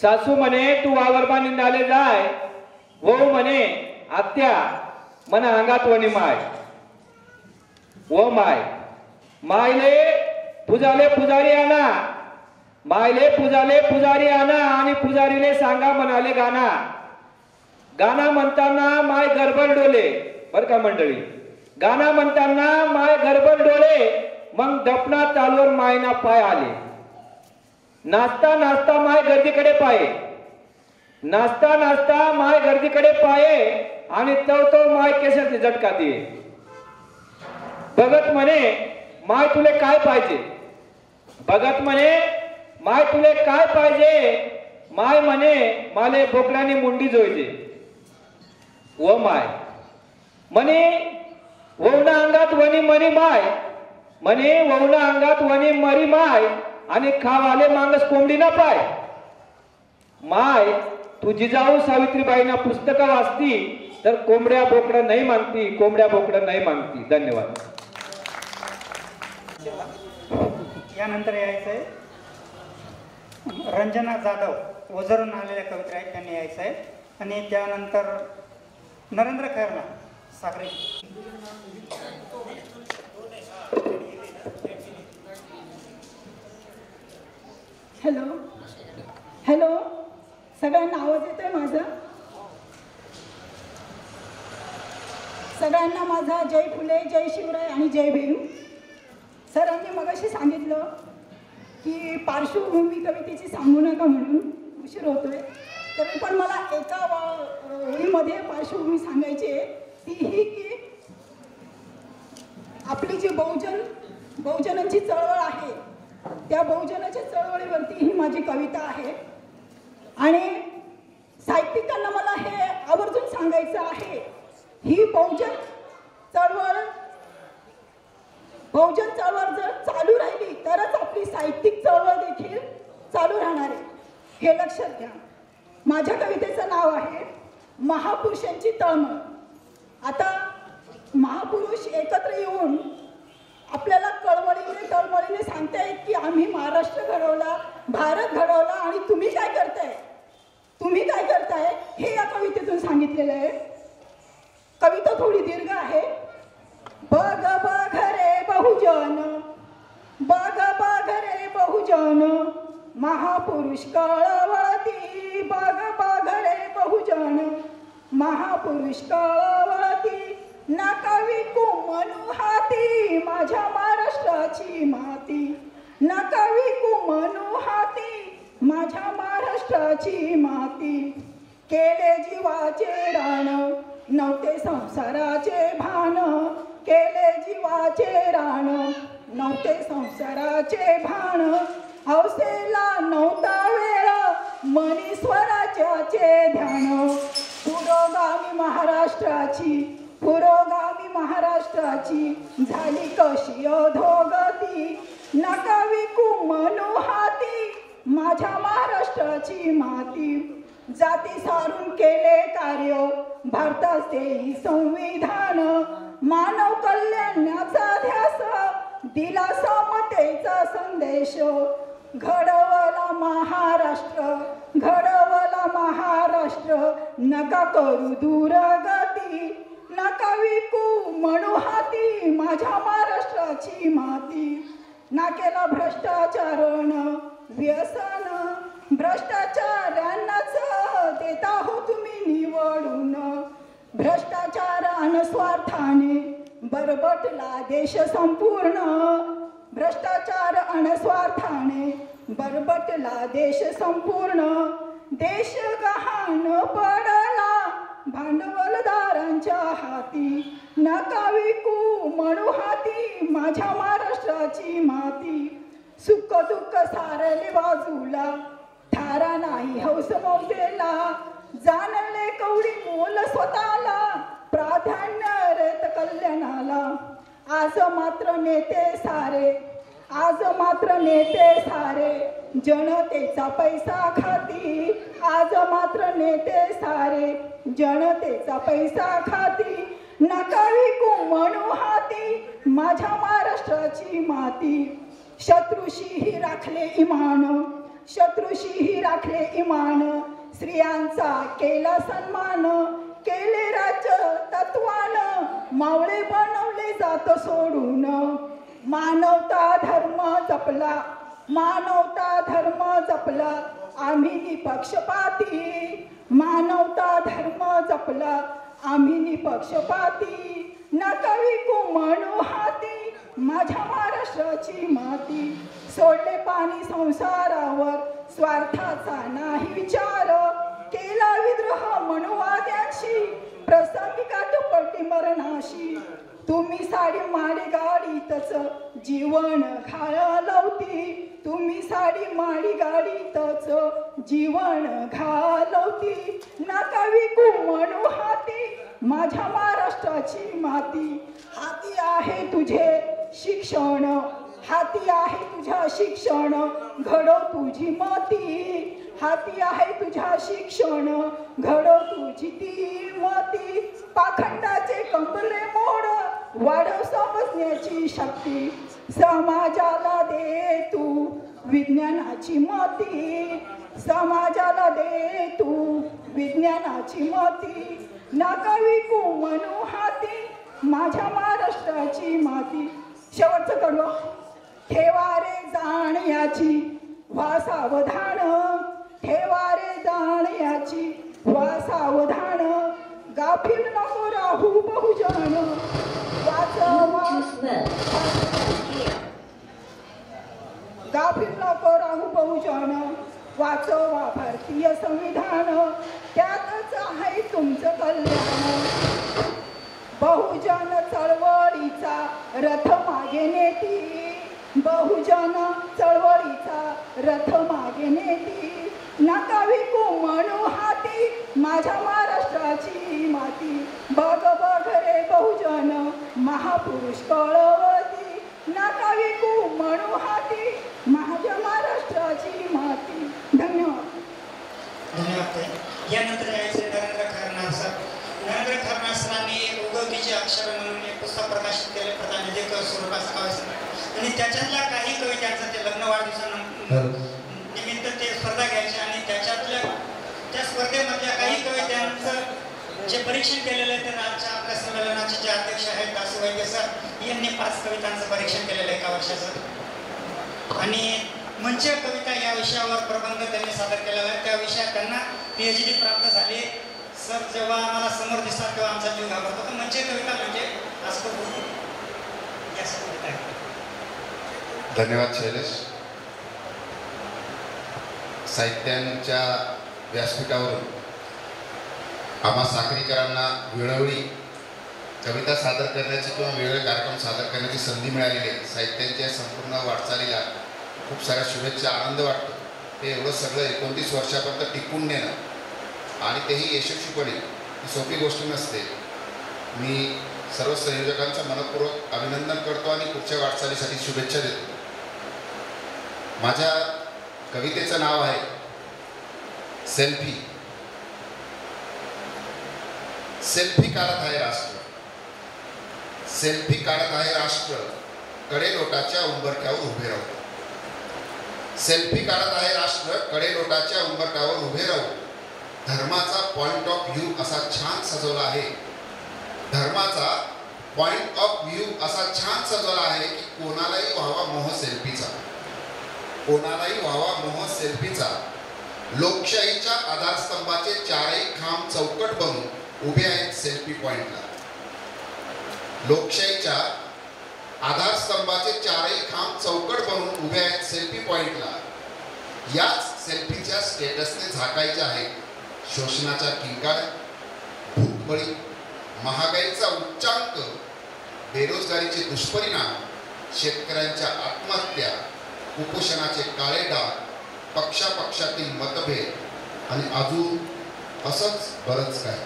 N: सासू म्हणे तू वावरमा निंदाले जाय. वो म्हणे आत्या मन अंगात वने माय. वो माय मायले पुजाले पुजारी आणा. मायले पुजाले पुजारी आणा आणि पुजारीले सांगा म्हणाले गाणा. गाणं म्हणताना माय गरबल डोले. बर का मंडळी, गाणं म्हणताना माय गरबल डोळे. मग दपना तालवर मायना पाय आले. नाचता नाचता माय गर्दीकडे पाये. नाचता नाचता माय गर्दीकडे पाये आणि तो माय केसाची झटका दिये. भगत म्हणे माय तुले काय पाहिजे. भगत म्हणे माय तुले काय पाहिजे. माय म्हणे माले बोकडाने मुंडी जोयजे. व माय म्हणे ववना अंगात वनी मरी माय. म्हणे ववना अंगात वनी मरी माय आणि खावाले मांगस कोंबडी ना पाय. माय तू जिजाऊ सावित्रीबाईंना पुस्तक वाचती तर कोंबड्या बोकडं नाही मागती. कोंबड्या बोकडं नाही मागती. धन्यवाद.
A: यानंतर यायचंय रंजना जाधव ओझरून आलेल्या कविता आहेत, त्यांनी यायचं आहे. आणि त्यानंतर नरेंद्र खैरना सागरे.
O: हॅलो हॅलो, सगळ्यांना आवाज येतोय माझा? सगळ्यांना माझा जय फुले, जय शिवराय आणि जय भीम. सरांनी मगाशी सांगितलं की पार्श्वभूमी कवितेची सांगू नका म्हणून, उशीर होतोय. तरी पण मला एका ओळीमध्ये पार्श्वभूमी सांगायची आहे. ती ही की आपली जी बहुजनांची चळवळ आहे त्या बहुजनाच्या चळवळीवरती ही माझी कविता आहे. आणि साहित्यिकांना मला हे आवर्जून सांगायचं आहे, ही बहुजन चळवळ जर चालू राहिली तरच आपली साहित्यिक चळवळ देखील चालू राहणार आहे, हे लक्षात घ्या. माझ्या कवितेचं नाव आहे महापुरुषांची तळमळ. आता महापुरुष एकत्र येऊन आपल्याला तळमळीने सांगतायत की आम्ही महाराष्ट्र घडवला, भारत घडवला आणि तुम्ही काय करताय हे या कवितेतून सांगितलेलं आहे. कविता थोडी दीर्घ आहे. बघ बघ रे बहुजन, बघ बघ रे बहुजन, महापुरुष कळवळती. बघ बघ रे बहुजन, महापुरुष कळवळती. नका विकू म्हणू हाती माझ्या महाराष्ट्राची माती. नका विकू म्हणू हाती माझ्या महाराष्ट्राची माती. केले जीवाचे रान नव्हते संसाराचे भान. केले जीवाचे रान नव्हते संसाराचे भान. हौसेला नव्हता वेळ मनी स्वराज्याचे ध्यान. पुरोगामी महाराष्ट्राची झाली कशी अधोगती. नका विकू म्हणू हाती माझ्या महाराष्ट्राची माती. जाती सारून केले कार्य भारताचे संविधान. मानव कल्याणाचा ध्यास दिला समतेचा संदेश. घडवला महाराष्ट्र नका करू दूरगती. नका विकू म्हणू हाती माझ्या महाराष्ट्राची माती. नाकेला भ्रष्टाचारण व्यसन. भ्रष्टाचारांनाच देता हो तुम्ही निवडून. भ्रष्टाचार अनस्वार्थाने बरबटला देश संपूर्ण. भ्रष्टाचार अनस्वार्थाने बरबटला देश संपूर्ण. देश गहाण पडला भांडवलदारांच्या हाती. नका विकू म्हणू हाती माझ्या महाराष्ट्राची माती. सुख दुःख सारले बाजूला थारा नाही हौस मौजेला. जाणले कवडी मोल स्वतःला आज मात्र नेते सारे, आज मात्र नेते सारे जनतेचा पैसा खाती, आज मात्र नेते सारे जनतेचा पैसा खाती, नका विकू म्हणू हाती माझ्या महाराष्ट्राची माती. शत्रूशीही राखले इमान, शत्रूशीही राखले इमान, स्त्रियांचा केला सन्मान, केले राज्य तत्वान, मावळे बनवले जात सोडून. मानवता धर्म जपला, मानवता धर्म जपला आम्ही निपक्षपाती, मानवता धर्म जपला आम्ही निपक्षपाती. नका विकू म्हणू हाती माझ्या महाराष्ट्राची माती. सोडले पाणी संसारावर, स्वार्थाचा नाही विचार, केला विद्रोह मनुवाद्यांशी, प्रसंगी काटपट्टी मरणाशी. तुम्ही साडी माडी गाडीतच जीवन घालवती, तुम्ही साडी माडी गाडीतच जीवन घालवती. नका विकू म्हणू हाती माझ्या महाराष्ट्राची माती. हाती आहे तुझे शिक्षण, हाती आहे तुझ्या शिक्षण, घडव तुझी मती. हाती आहे तुझ्या शिक्षण, घडव तुझी ती मती. पाखंडाचे कंबले मोड, वाढव समजण्याची शक्ती. समाजाला दे तू विज्ञानाची मती, समाजाला दे तू विज्ञानाची मती. नका विकू म्हणू हाती माझ्या महाराष्ट्राची माती. शेवटचं कडवं. ठेवा रे जाण याची व्हा सावधान, ठेवा रे जाण याची व्हा सावधान. गाफील नको राहू बहुजन, वाचवा गाफील नको राहू बहुजन, वाचवा भारतीय संविधान. त्यातच आहे तुमचं कल्याण. बहुजन चळवळीचा रथ मागे नेती, बहुजन चळवळीचा रथ मागे नेती. नका विकू म्हणू हाती माझ्या महाराष्ट्राची माती. बघ बघ रे बहुजन महापुरुष कळवती, नका विकू म्हणू हाती माझ्या महाराष्ट्राची माती. धन्यवाद.
A: धन्यवाद. यानंतर यायचे नरेंद्र खरनार सर. नरेंद्र खरनार सरांनी उगवतीचे अक्षर म्हणून एक पुस्तक प्रकाशित केले, प्रतिनिधिक स्वरूपाचं काव्य, आणि त्याच्यातल्या काही कवितांचं ते लग्न वाढदिवसानिमित्त ते स्पर्धा घ्यायचे, आणि त्याच्यातल्या त्या स्पर्धेमधल्या काही कवितांचं जे परीक्षण केलेलं आहे ते आजच्या आपल्या संमेलनाचे जे अध्यक्ष आहेत दासू वैद्य सर यांनी 5 कवितांचं परीक्षण केलेलं आहे 1 वर्षाचं. आणि मंच कविता या विषयावर प्रबंध त्यांनी सादर केलेला आहे. त्या विषयात त्यांना PhD प्राप्त झाली. सर जेव्हा आम्हाला समोर दिसतात तेव्हा आमचा जीव घाबरतो. तर मंच कविता म्हणजे असं
P: धन्यवाद शैलेश. साहित्यांच्या व्यासपीठावरून आम्हा साखरीकरांना वेळोवेळी कविता सादर करण्याची किंवा वेगवेगळे कार्यक्रम सादर करण्याची संधी मिळालेली आहे. साहित्यांच्या संपूर्ण वाटचालीला खूप साऱ्या शुभेच्छा, आनंद वाटतो. ते एवढं सगळं 29 वर्षापर्यंत टिकून नेणं आणि तेही यशस्वीपणे ही सोपी गोष्ट नसते. मी सर्व संयोजकांचं मनपूर्वक अभिनंदन करतो आणि पुढच्या वाटचालीसाठी शुभेच्छा देतो. माझ्या कवितेचं नाव आहे सेल्फी. सेल्फी काढत आहे राष्ट्र, सेल्फी काढत आहे राष्ट्र, कडेलोटाच्या उंबरठ्यावर उभे राहू. सेल्फी काढत आहे राष्ट्र, कडेलोटाच्या उंबरठ्यावर उभे राहू. धर्माचा पॉइंट ऑफ व्ह्यू असा छान सजवला आहे, धर्माचा पॉइंट ऑफ व्ह्यू असा छान सजवला आहे की कोणालाही व्हावा मोह सेल्फीचा, कोणालाही व्हावा मोह सेल्फीचा. लोकशाहीच्या आधारस्तंभाचे 4ही खांब चौकट बनून उभे आहेत सेल्फी पॉइंटला. लोकशाहीच्या आधारस्तंभाचे 4ही खांब चौकट बनून उभे आहेत सेल्फी पॉइंटला. याच सेल्फीच्या स्टेटसने झाकायचे आहेत शोषणाच्या किंकाळ्या, भूकबळी, महागाईचा उच्चांक, बेरोजगारीचे दुष्परिणाम, शेतकऱ्यांच्या आत्महत्या, कुपोषणाचे काळे डाग, पक्षापक्षातील मतभेद आणि अजून असंच बरंच काही.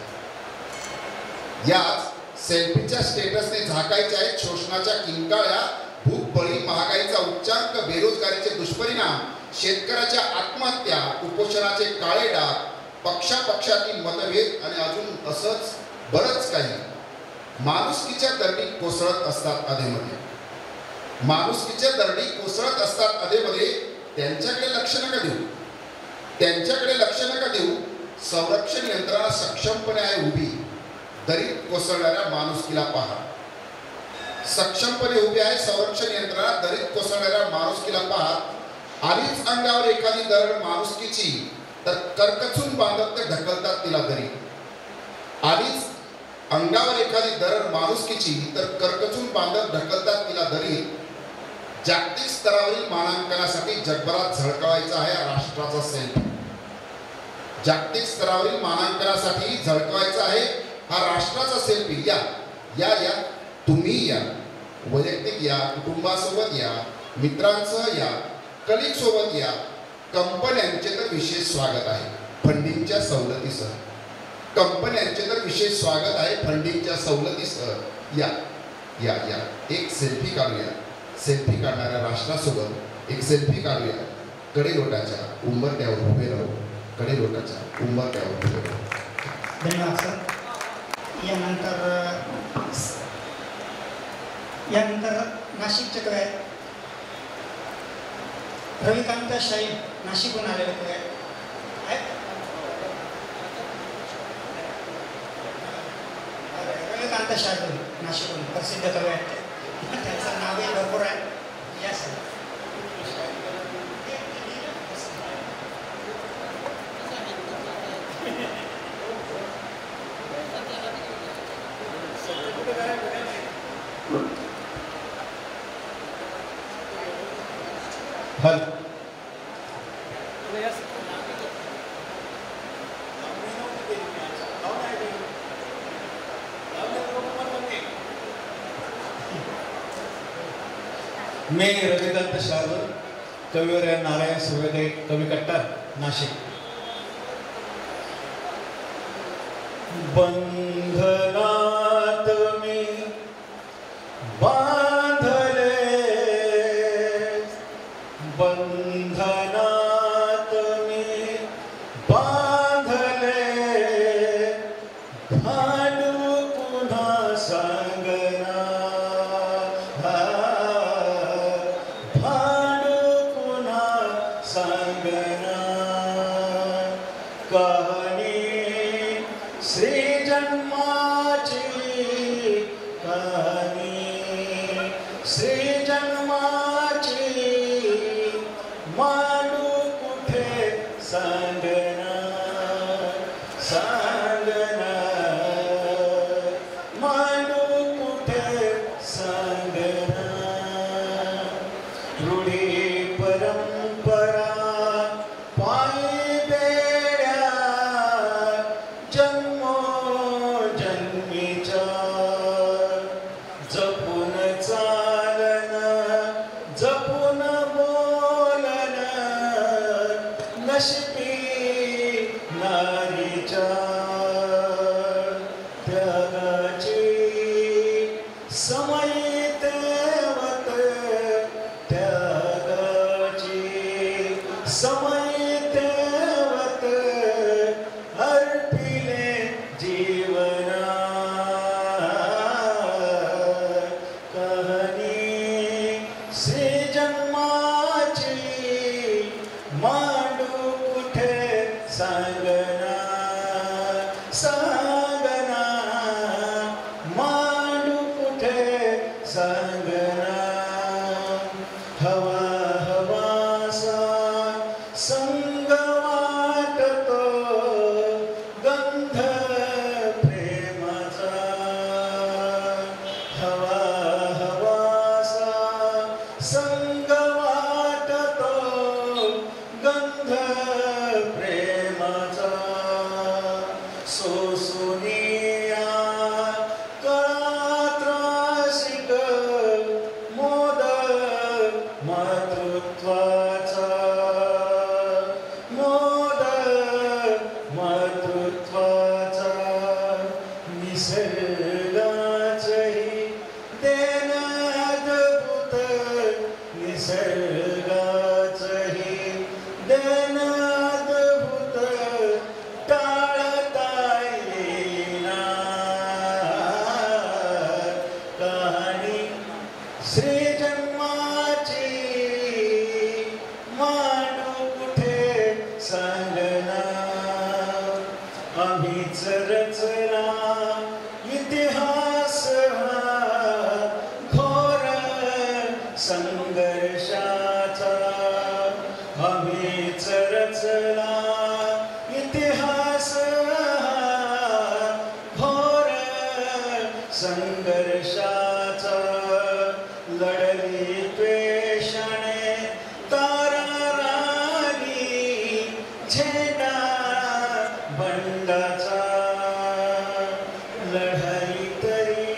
P: याच सेल्फीच्या स्टेटसने झाकायच्या आहेत शोषणाच्या किंकाळ्या, भूक, बळी, महागाईचा उच्चांक, बेरोजगारीचे दुष्परिणाम, शेतकऱ्याच्या आत्महत्या, कुपोषणाचे काळे डाग, पक्षापक्षातील मतभेद आणि अजून असंच बरंच काही. माणुसकीच्या दरडी कोसळत असतात अधेमध्ये, माणुसकीच्या दरडी कोसळत असतात अधेमध्ये. त्यांच्याकडे लक्ष नका देऊ, त्यांच्याकडे लक्ष नका देऊ. संरक्षण यंत्रणा सक्षमपणे आहे उभी, दरीत कोसळणाऱ्या माणुसकीला पहा. सक्षमपणे उभी आहे संरक्षण यंत्रणा, दरीत कोसळणाऱ्या माणुसकीला पहा. आलीच अंगावर एखादी दरड माणुसकीची तर करकचून बांधत ते ढकलतात तिला दरी. आलीच अंगावर एखादी दरड माणुसकीची तर करकचून बांधत ढकलतात तिला दरी. जागतिक स्तरावरील मानांकनासाठी जगभरात झळकावायचा आहे राष्ट्राचा सेल्फी. जागतिक स्तरावरील मानांकनासाठी झळकावायचा आहे हा राष्ट्राचा सेल्फी. या या या तुम्ही या, वैयक्तिक या, कुटुंबासोबत या, मित्रांसह या, कलिग सोबत या. कंपन्यांचे तर विशेष स्वागत आहे फंडिंगच्या सवलतीसह. कंपन्यांचे तर विशेष स्वागत आहे फंडिंगच्या सवलतीसह. या या या एक सेल्फी काढूया. सेल्फी काढणाऱ्या राष्ट्रासोबत एक सेल्फी काढूया. कडेलोटाच्या उंबरट्यावर उभे राहू, कडेलोटाच्या उंबरट्यावर उभे राहू.
A: धन्यवाद सर. यानंतर नाशिकचे कवी आहेत रविकांत शाहीर, नाशिकहून आलेले कवी आहेत. रविकांत शाहीर नाशिकहून प्रसिद्ध कवी आहेत, त्यांचं नावही भरपूर आहे. या सर.
Q: मी रविकांत शार्दूल, कविवर्य नारायण सूर्योदय कवी कट्टा, नाशिक. बंधनात मी बांधले, बंधनात मी बांधले, भांडू पुन्हा सांगना, सांगना कहाणी श्री जन्माची, कहाणी श्री जन्माची, मांडू कुठे सांगना, सांगना मांडू कुठे सांगना. रूढी परंपरा पायी बेड्या, जन्मोजन्मीच्या जपून चालन, जपून बोलन, नशिबी नारीच्या त्यागाची समय तेवत, त्यागाची समय तेवत, अर्पिले जीवना. कहाणी श्री जन्माची, मांडू कुठे सांगना, सांगना मांडू कुठे सांगना. हवा हवासा संग वाटतो, गंध प्रेमाचा. हवा हवासा संग वाटतो, गंध प्रेमाचा. सोसुनिया कळात्रासिक, मोद मातृत्वाचा, मोद मातृत्वाचा. निसर्गा संघर्षाचा लढली द्वेषाने तारा राणी झेंडा बंडाचा लढाई तरी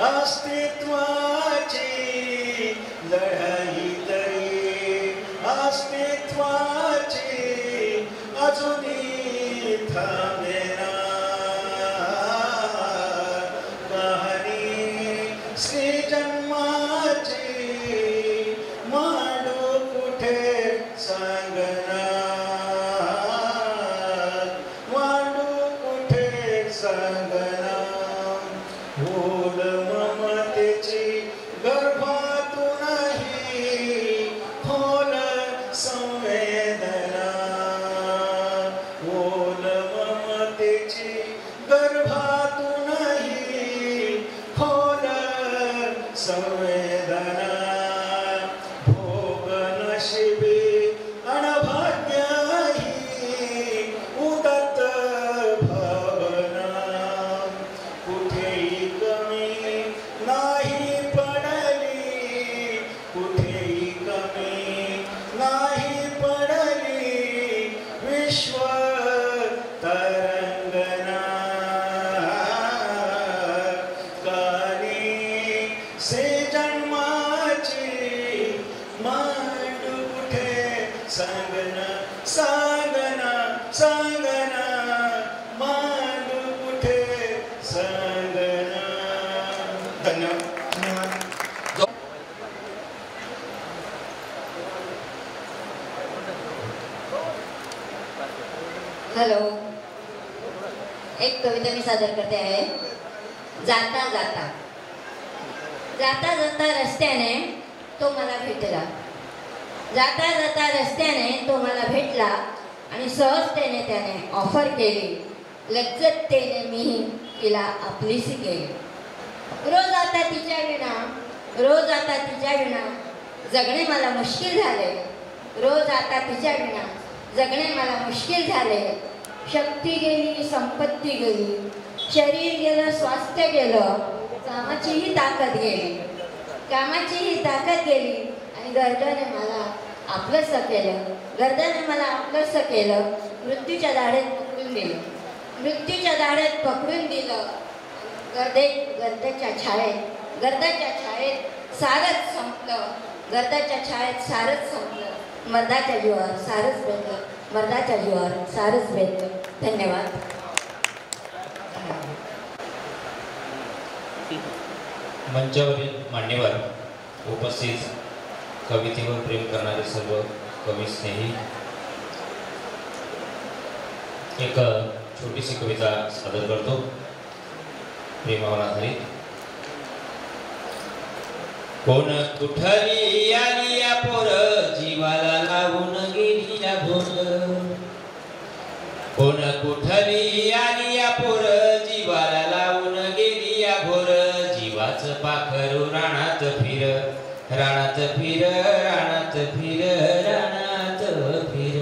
Q: अस्तित्वाची लढाई तरी अस्तित्वाची अजूनही थांबेना कहाणी श्री जन्माची मांडू कुठे सांगना मांडू कुठे सांगना भूल ममतेची गर्भातूनही खोल संवेदना भूल ममतेची गर्भातूनही खोल संवेदना भोग नशिबी अनभाग्यही उदत भावना कुठेही कमी नाही पडली कुठेही कमी नाही पडली विश्व तरंगना काली से जन्माची मांडू कुठे सांगना सांगना सांगना मांडू कुठे सांगना. धन्यवाद.
R: हॅलो, एक कविता मी सादर करते आहे. जाता जाता जाता जाता रस्त्याने तो मला भेटला जाता जाता रस्त्याने तो मला भेटला आणि सहजतेने त्याने ऑफर केली. लज्जतेने मी तिला आपलीशी केली. रोज आता तिच्या विना रोज आता तिच्या विना जगणे मला मुश्किल झाले. रोज आता तिच्या विना जगणे मला मुश्किल झाले. शक्ती गेली, संपत्ती गेली, शरीर गेलं, स्वास्थ्य गेलं, कामाचीही ताकद गेली. कामाचीही ताकद गेली आणि गर्दाने मला आपलंसं केलं. गर्दाने मला आपलंसं केलं. मृत्यूच्या दाढेत पकडून दिलं. मृत्यूच्या दाढेत पकडून दिलं. गर्दाच्या छायेत सारच संपलं. गर्दाच्या छायेत सारच संपलं. मर्दाच्या जीवावर सारच बेतलं. मर्दाच्या जीवावर सारच बेतलं. धन्यवाद.
S: मंचावरील मान्यवर, उपस्थित कवितेवर प्रेम करणारे सर्व कवी स्नेही, एक छोटीशी कविता सादर करतो प्रेमावर आधारित. कोण कुठली आली या पोर जीवाला लावून गेली या भोर. कोण कुठली आली या पोर जीवाला लावून गेली या भोर. जीवाचं पाखरू रानात फिर रानात फिर रानात फिर रानात फिर.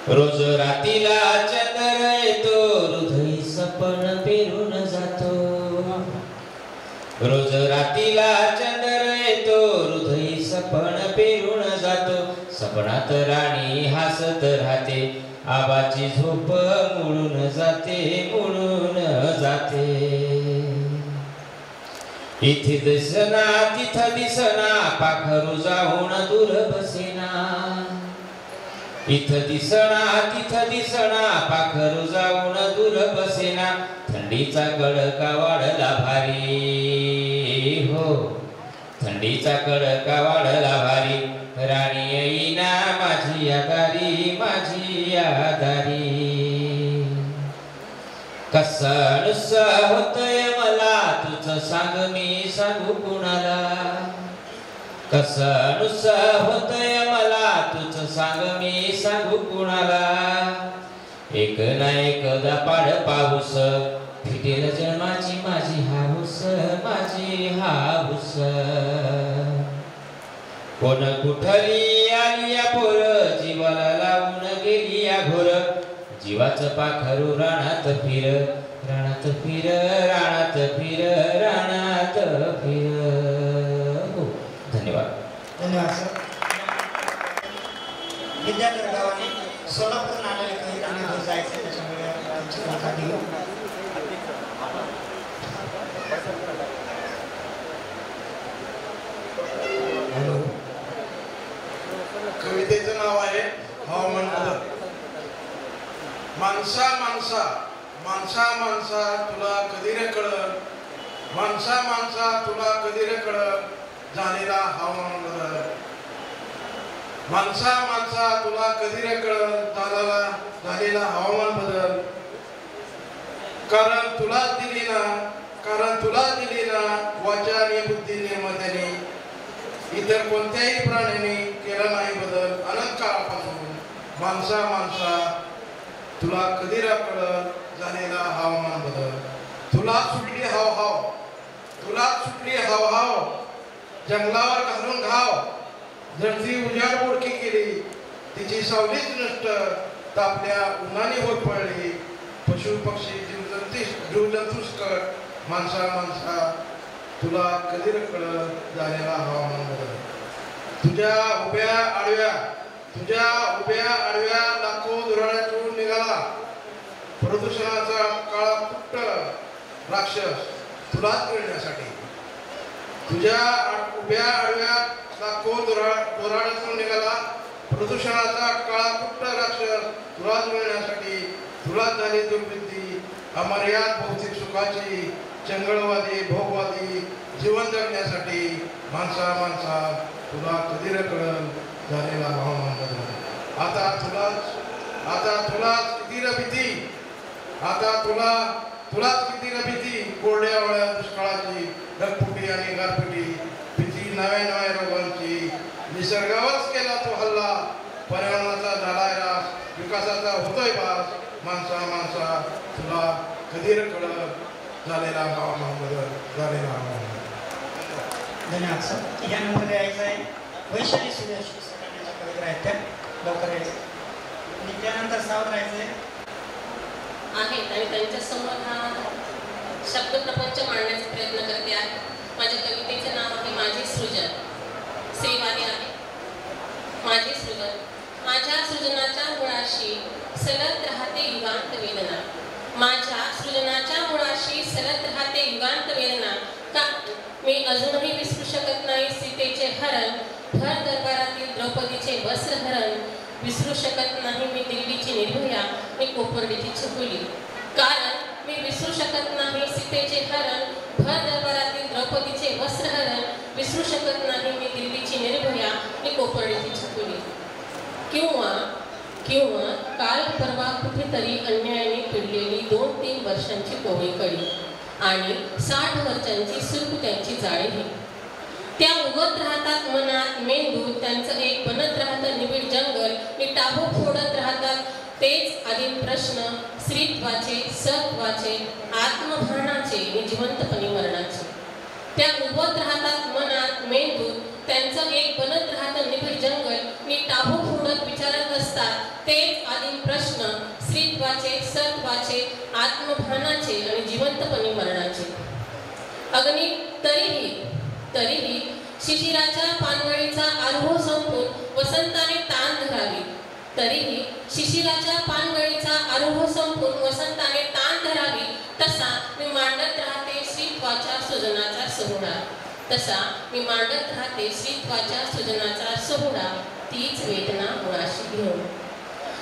S: रोज रातीला चंद्र येतो हृदय सपन पेरून जातो. रोज रातीला चंद्र येतो हृदय सपन पेरून जातो. सपनात राणी हसत राहते आबाची झोप मुळून जाते मुळून जाते. इथे दिसना तिथं दिसना पाखरू जाऊन दूर बसेना. इथं दिसना तिथं दिसना पाखरू जाऊन दूर बसेना. थंडीचा कडका वाढला भारी हो थंडीचा कडका वाढला भारी. राणी येईना माझी आदारी माझी आदारी. कसं नुसं होतंय मला तुझं सांग मी सांगू कुणाला. कसं नुसं होतंय मला तुझं सांग मी सांगू कुणाला. एक ना एकदा पाड पाऊस फिटेल जन्माची माझी हाऊस माझी हाऊस. कोण कुठली आली या पोर जीवाला लावून गेली या घोर. जीवाचं पाखरू रानात फिर रानात फिर रानात फिर रानात फिर. हो, धन्यवाद.
A: धन्यवाद सर. विद्याधर गावाने सोलापूर आलेले काही गाणे जायचे त्याच्यामुळे त्यांची मुलाखत घेऊ.
T: हॅलो, कवितेचं नाव आहे हवामान बदल. माणसा माणसा माणसा माणसा तुला कधी रे कळत, माणसा माणसा तुला कधी रे कळत झालेला हवामान बदल. माणसा माणसा तुला कधी रे कळत झालेला हवामान बदल. कारण तुला दिली ना वाचाने बुद्धीने मनाने, इतर कोणत्याही प्राण्याने केला नाही बदल अनंत काळापासून. माणसा माणसा तुला कधी रे कळत झालेला हवामान बदल. तुला सुटली हाव जंगलावर घालून घाव, धरती उजाड बोडकी केली तिची सावलीच नष्ट, तापल्या उन्हाने होरपळली पशु पक्षी जीवजंतूस कट. माणसा माणसा तुला कधी रे कळत झालेला हवामान बदल. तुझ्या उभ्या आडव्या लाखो दुराड्यातून निघाला प्रदूषणाचा काळा कुट्ट राक्षस तुलाच मिळण्यासाठी. तुझ्या उभ्या आडव्या लाखो दुराड्यातून निघाला प्रदूषणाचा काळा कुट्ट राक्षस तुलाच मिळण्यासाठी. तुलाच झाली दुर्बुद्धी अमर्याद भौतिक सुखाची, चंगळवादी भोगवादी जीवन जगण्यासाठी. माणसा माणसा तुला कधी रे कळत झालेला हवामान बदल. आता तुलाच किती रे भीती कोरड्या वळ्या दुष्काळाची, ढगफुटी आणि गारपिटी, भीती नव्या रोगांची. निसर्गावरच केला तो हल्ला, पर्यावरणाचा झालाय रास, विकासाचा होतोय भास. माणसा माणसा तुला कधी रे कळत झालेला हवामान बदल झालेला हवामान बदल.
A: धन्यवाद सर. यानंतर यायचं आहे वैशाली सूर्यवंशी सरांच्या कविता आहेत त्या लवकर यायचं आणि त्यानंतर सावध राहायचं
U: आहेत आणि त्यांच्यासमोर हा शब्दप्रपंच मांडण्याचा प्रयत्न करते आहे. माझ्या कवितेचे नाव आहे माझे सृजन. श्रीवादी आहे. माझे सृजन. माझ्या सृजनाच्या मुळाशी सलत राहते युगांत वेदना. माझ्या सृजनाच्या मुळाशी सलत राहते युगांत वेदना. का मी अजूनही विसरू शकत नाही सीतेचे हरण, भर दरबारातील द्रौपदीचे वस्त्रहरण. विसरू शकत नाही मी दिल्लीची निर्भया, मी कोपर्डीची छकुली. कारण मी विसरू शकत नाही सीतेचे हरण, भर दरबारातील द्रौपदीचे वस्त्रहरण. विसरू शकत नाही मी दिल्लीची निर्भया, मी कोपर्डीची छकुली. किंवा काल परवा कुठेतरी अन्यायाने पिडलेली 2-3 वर्षांची कोवळी कळी आणि 60 वर्षांची सुरकुत्यांची जाळी. त्या उगत राहतात मनात मेंदूत, त्यांचं एक बनत राहतं निबिड जंगल. मी टाहो फोडत राहतात तेच आदिम प्रश्न, स्त्रीत्वाचे, सत्वाचे, आत्मभानाचे आणि जिवंतपणे मरणाचे. त्या उगत राहतात मनात मेंदूत, त्यांचं एक बनत राहतं निबिड जंगल. मी टाहो फोडत विचारत असतात तेच आदिम प्रश्न, स्त्रीत्वाचे, सत्वाचे, आत्मभानाचे आणि जिवंतपणे मरणाचे. अग्नी तरीही शिशिराच्या पानगळीचा आरोह संपून वसंताने ताण धरावी. तरीही शिशिराच्या पानगळीचा आरोह संपून वसंताने ताण धरावी. तसा मी मांडत राहते स्त्रीत्वाच्या सृजनाचा सोहळा. तसा मी मांडत राहते स्त्रीत्वाच्या सृजनाचा सोहळा. तीच वेदना मुळाशी घेऊन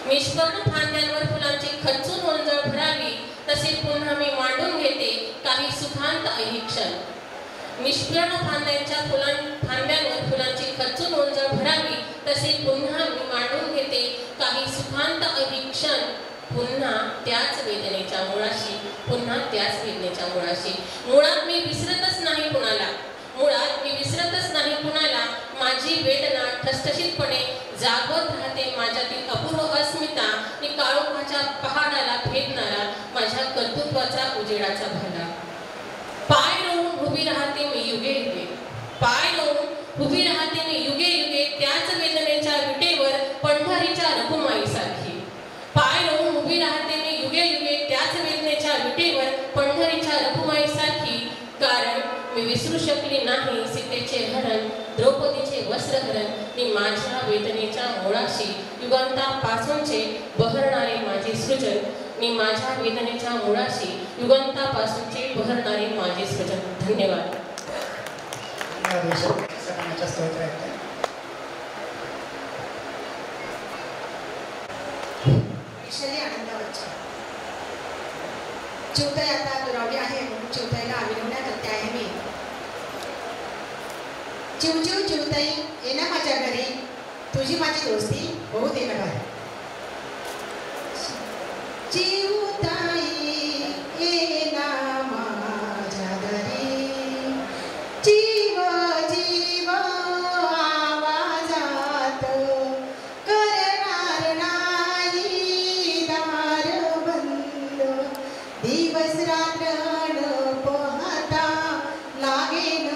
U: निष्पर्ण फांद्यांवर फुलांची खचून ओंजळ भरावी. तसे पुन्हा मी मांडून घेते काही सुखांत अहिक्षण. निष्पर्ण फांद्यांवर फुलांची खचून ओंजळ भरावी. तसे पुन्हा मी मांडून घेते काही सुखांत अहिक्षण. पुन्हा त्याच वेदनेच्या मुळाशी, पुन्हा त्याच वेदनेच्या मुळाशी. मुळात मी विसरतच नाही कुणाला. माझी वेदना ठसठशीतपणे जागवत राहते माझ्यातील अपूर्व अस्मिता. मी काळोखाच्या पहाडाला भेदणारा माझ्या कर्तृत्वाचा उजेडाचा भाला. पाय रोवून उभी राहते मी युगे युगे. पाय रोवून उभी राहते मी युगे युगे. त्याच वेदनेच्या विटेवर पंढरीच्या रखुमाईसारखी. पाय रोवून उभी राहते विसरू शकली नाही सीतेचे हरण, द्रौपदीचे वस्त्रहरण. मी माझ्या वेदनेच्या मुळाशी युगांतापासूनचे बहरणारे माझे सृजन. मी माझ्या वेदनेच्या मुळाशी युगांतापासूनचे बहरणारे माझे सृजन. धन्यवाद.
E: चिवताई आता दुरावली आहे म्हणून चिवताईला अभिनवण्या करते आहे मी. चिवचिव चिवताई ये ना माझ्या घरी, तुझी माझी दोस्ती होऊ दे ना बाहेर. चिवताई ये ना माझ्या घरी, जीव जीव आवाजात करणार नाही दार बंद. दिवस रात्र न पाहता लागेन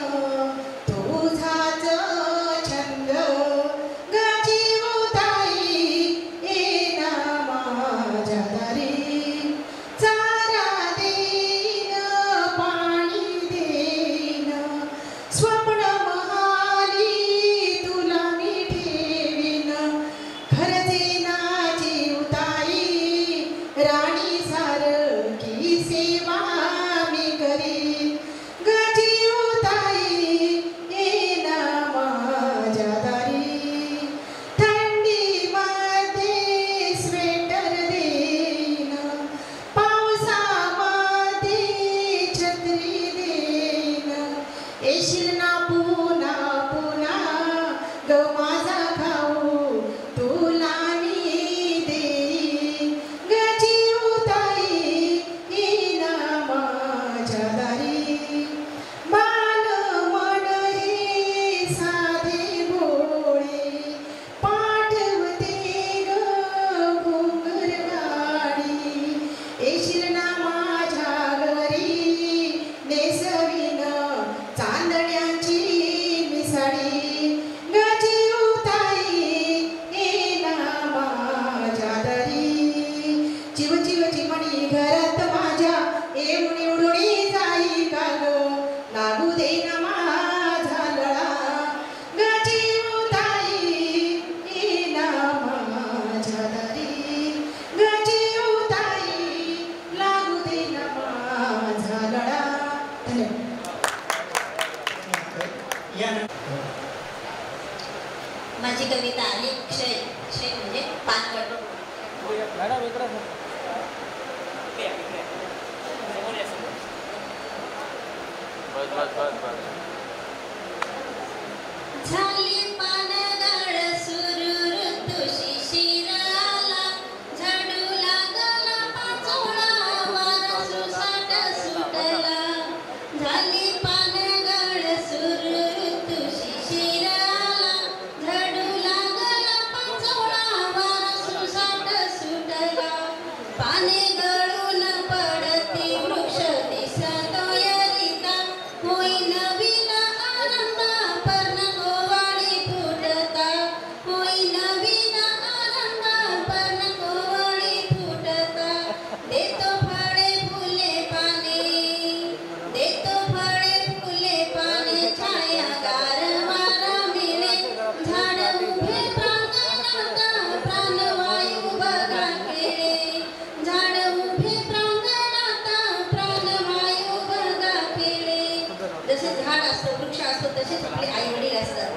E: तुझाच छंद. गजीवताई ये ना माझ्या दारी, चारा देईन पाणी देईन, स्वप्न महाली तुला मी ठेवीन. खरचे ना जीवताई राणी सारखी सेवा मी करीन. गजीवताई ये ना माझ्या दारी, थंडीमध्ये स्वेटर देईन, पावसामध्ये छत्री देईन. येशील ना पुन्हा पुन्हा ग माझा खाऊ तुला मी देईन. गजीवताई ये ना माझ्या दारी, बाल मन हे साधे भोळे, पाठवते ग घुंगर गाडी. येशील ना माझ्या घरी, नेसवीन चांदण्याची मिसाडी. गजीवताई ये ना माझ्या दारी, चिव चिव चिमणी घरात माझ्या येऊन उडुणी जाई का ग, लागू दे ना माझा लळा. गजीवताई ये ना माझ्या दारी, गजीवताई लागू दे ना माझा लळा.
K: माझी कविता आली क्षय. क्षय म्हणजे पानगळ.
E: झाली पानगळ सुरू ऋतू शिशिर आला, झाडू लागला पाचोळा वारा सुसाट सुटला. झाली पानगळ सुरू ऋतू शिशिर आला, झाडू लागला पाचोळा वारा सुसाट सुटला. पाने गळून पडती वृक्ष दिसतोय रिता, होई नवीन आनंद पर्ण कोवळी फुटता. होई नवीन आनंद पर्ण कोवळी फुटता. देतो फळे फुले पाने, देतो फळे फुले पाने, छाया गार वारा मिळे. झाड उभे प्रांगणात प्राणवायू बघा खेळे. झाड उभे प्रांगणात प्राणवायू बघा खेळे. जसे झाड असतं, वृक्ष असतो, तसेच आपले आई वडील असतात.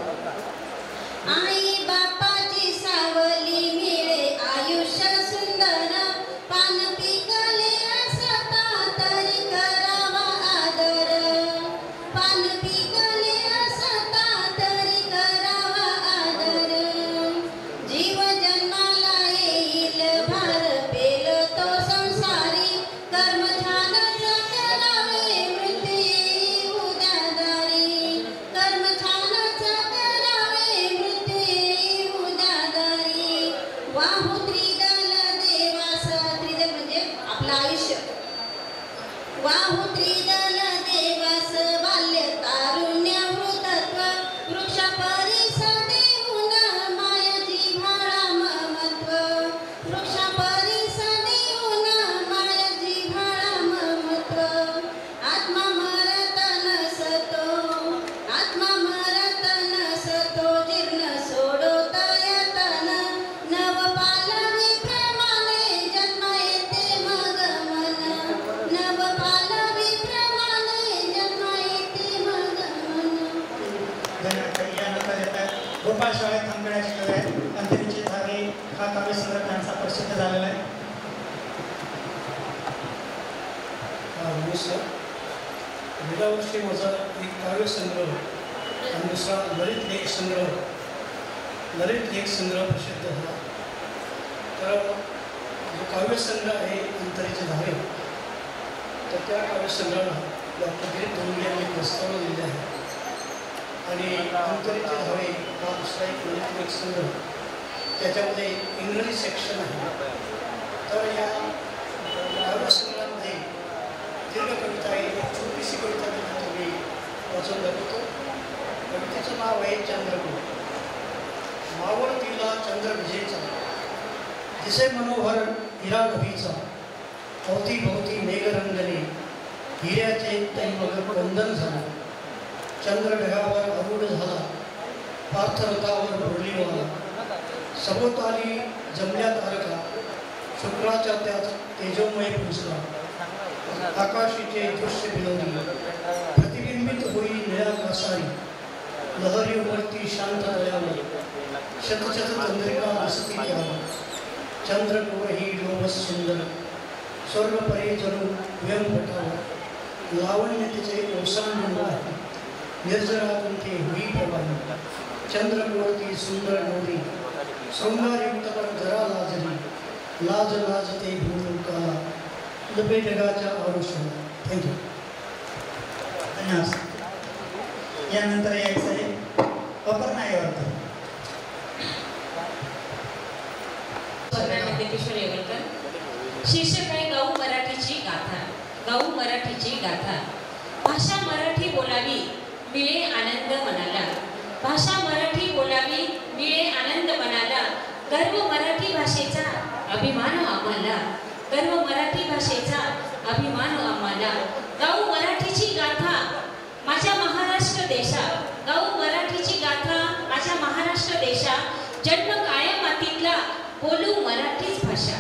E: आई बापाची सावली मिळे आयुष्य सुंदर, पान पिकले असता तरी करावा आदर. पान पिकले असता तरी करावा आदर. जीव जन्माला येईल भार पेल तो संसारी, कर्म छानच करावे मृत्यू येई उद्या दारी. कर्म छानच करावे मृत्यू येई उद्या दारी. वाहू त्रिदल देवास, त्रिदल म्हणजे आपलं आयुष्य. वाहू त्रिदल देवास, बाल्य तारुण्य वृद्धत्व. वृक्ष परिस देऊन मायाची भाळा ममत्व. वृक्ष परिस देऊन मायाची भाळा ममत्व. आत्मा मरत नसतो
A: मला शाळेत थांबण्याची कवी आहे. अंतरीचे धावे हा काव्यसंग्रह त्यांचा प्रसिद्ध झालेला आहे.
F: गेल्या वर्षी माझा एक काव्यसंग्रह आणि दुसरा ललित लेख संग्रह प्रसिद्ध झाला. तर जो काव्यसंग्रह आहे अंतरीचे धावे, तर त्या काव्यसंग्रहाला डॉक्टर गिरीश धोंडगे यांनी प्रस्ताव दिले आहे. आणि अंतरीचे धावे हा दुसरा एक ललित लेख संग्रह, त्याच्यामध्ये इंग्रजी सेक्शन आहे. तर या काव्यसंग्रहामध्ये दीर्घ कविता आहे, एक छोटीशी कविता तुम्ही वाचून दाखवतो. कवितेचं नाव आहे चंद्रकोर. मावळतीला चंद्र विजेचा, दिसे मनोहर हिरा नभीचा, अवती भोवती मेघरंगणे, हिऱ्याचे तैमग बंधन झालं. चंद्र ढगावर अरूढ झाला, पार्थरथावर भरलीवाला, सभोवताली जमल्या तारका, शुक्राच्या त्यात तेजोमय पुंजला. आकाशीचे दृश्य विनोदी, प्रतिबिंबित होई निळ्या कासारी, लहरीवरती शांत दयावर, शतशत चंद्रिका दिसती त्यावर. चंद्रकोर ही लोभस सुंदर, स्वर्ग परे जणू व्यंपटावर, लावण्य तिचे ओसांडून आहे, निर्जरातून ते होई प्रवाही. चंद्रकोर ती सुंदर नवरी, शृंगारयुक्त पर जरा लाजरी, लाज लाजते भूलोकाला, लपे जगाच्या आरुषाला. थँक्यू.
A: धन्यवाद. यानंतर यायचं आहे अपर्णा येवलकर.
V: किशोर येवलकर. शीर्षक आहे गाऊ मराठीची गाथा. गाऊ मराठीची गाथा. भाषा मराठी बोलावी मिळे आनंद मनाला. भाषा मराठी बोलावी मिळे आनंद मनाला. गर्व मराठी भाषेचा अभिमान आम्हाला. गर्व मराठी भाषेचा अभिमान आम्हाला. गाऊ मराठीची गाथा माझ्या महाराष्ट्र देशा. गाऊ मराठीची गाथा माझ्या महाराष्ट्र देशा. जन्म काया मातीतला बोलू मराठीच भाषा.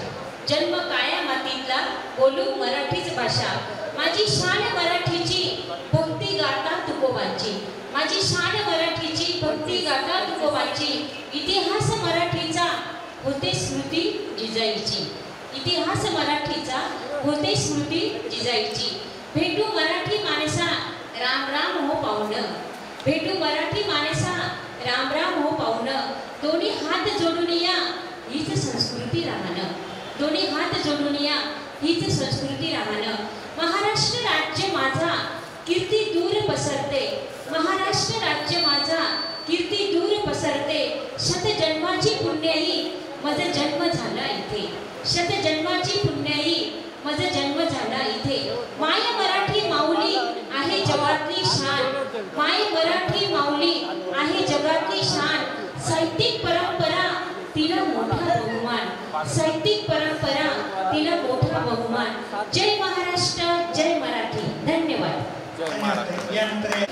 V: जन्म काया मातीतला बोलू मराठीच भाषा. माझी शान मराठीची भक्ती गाथा तुकोबांची. माझी शान मराठीची भक्ती गाथा तुकोबांची. इतिहास मराठीचा होते स्मृती जिजाईची. इतिहास मराठीचा होते स्मृती जिजाईची. भेटू मराठी माणसा राम राम हो पाहुणं. भेटू मराठी माणसा राम राम हो पाहुणं. दोन्ही हात जोडून या हीच संस्कृती राहणं. दोन्ही हात जोडून या हीच संस्कृती राहणं. महाराष्ट्र राज्य माझा कीर्ती दूर पसरते. महाराष्ट्र राज्य माझा कीर्ती दूर पसरते. शतजन्माची पुण्याई माझा जन्म झाला इथे. शतजन्माची पुण्याई माझा जन्म झाला इथे. माय मराठी माऊली आहे जगातली शान. माय मराठी माऊली आहे जगातली शान. साहित्यिक परंपरा तिला मोठा बहुमान. साहित्यिक परंपरा तिला मोठा बहुमान. जय महाराष्ट्र, जय मराठी. धन्यवाद.
A: यानंतर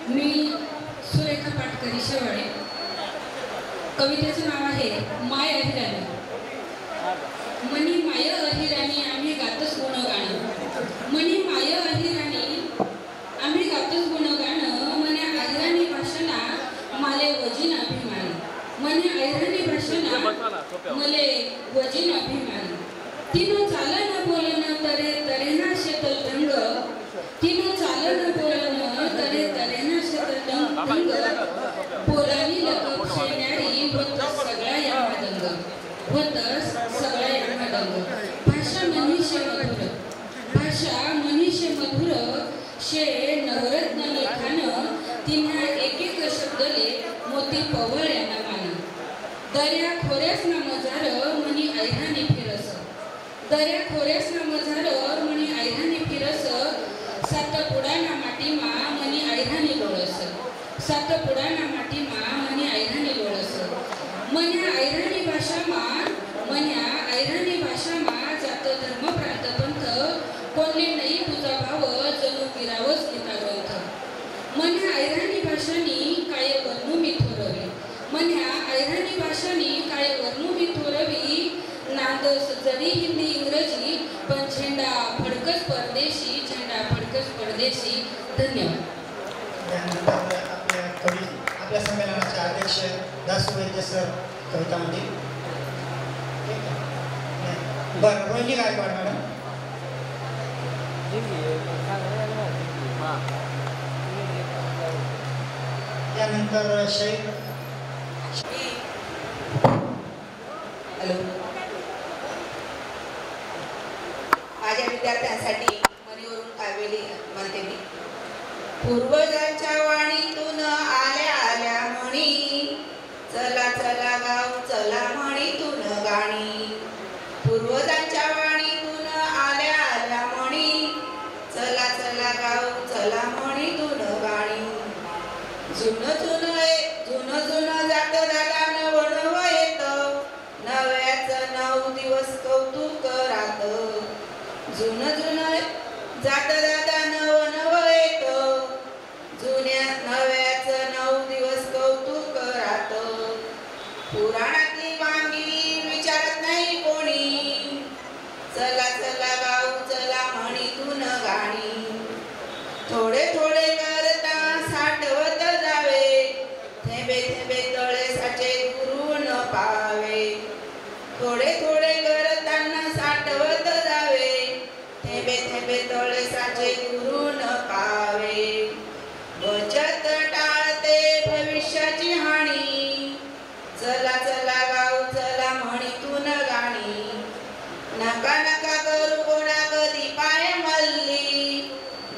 W: मी सुरेखा पाटकरी शेवाळे. कवितेचं नाव आहे माय अहिराणी. मनी माय अहिराणी आम्ही गातच गुणगाणं. मनी माय अहिराणी आम्ही गातच गुणगाणं. मने अहिराणी भाषणा माले वजीन अभिमानी. मने अहिराणी भाषणा मले वजीन अभिमानी. तिनं चालन बोलणं तरे तरेना शेतल रंग. तिनं चालन बोलणं तरे तरेना शेतल रंग. पोरानी लकप शेण्यारी होत सगळा यांना दंग. होत सगळा यांना दंग. भाषा मनीषे मधुर. भाषा मनीषे मधुर. शे नवरत्न लेखानं तिन्हा एक एक शब्दले मोती पवळ यांना मान. दर्या खोऱ्यास ना मजार मनी ऐराणी फिरस. दर्या खोऱ्यास ना मजार मनी ऐराणी फिरस. सातपुडाना माटीमा मनी ऐराणी लोळस. सातपुडाना माटीमा मनी ऐराणी लोळस. मन्या ऐराणी भाषामा मन्या ऐराणी भाषामा जात धर्म प्रांत पंथ. कोणले नाही तुझा भाव जणू गिरावच गीता ग्रंथ. मन्या ऐराणी भाषानी काय वर्णू मी थोरवी. मन्या ऐराणी भाषानी काय वर्णू मी थोरवी. नांदस जरी हिंदी इंग्रजी पण झेंडा फडकस परदेशी. झेंडा फडकस परदेशी. धन्यवाद.
A: यानंतर आपल्या संमेलनाचे अध्यक्ष सर कविता म्हणतील. बरं, रोहिणी गायकवाड मॅडम. त्यानंतर
E: हॅलो. माझ्या विद्यार्थ्यांसाठी मनीवरून काव्यली म्हणते मी. पूर्वजांच्या वाणीतून आल्या आल्या म्हणी, चला चला गाव चला म्हणीतून गाणी. पूर्वजांच्या वाणीतून आल्या आल्या म्हणी, चला चला गाव चला म्हणीतून गाणी. जुनं जुनं जात दादानं वणव येत, नव्याचं 9 दिवस कौतुक रात. जुनं जुनं जात दादानं वणव येत, जुन्या नव्याचं 9 दिवस कौतुक रात. पुराणातली वांगी विचारत नाही कोणी, चला चला गाव चला म्हणीतून गाणी. थोडे थोडे करता साठवत जावे, थेंबे थेंबे तळे साचे गुरु न पावे. थोडे थोडे करताना साठवत जावे, थेंबे थेंबे तळे साचे गुरु न पावे. बचत टाळते भविष्याची हानी, चला चला गाव चला म्हणीतून गाणी. नका नका करू कोणा कधी पाय मल्ली,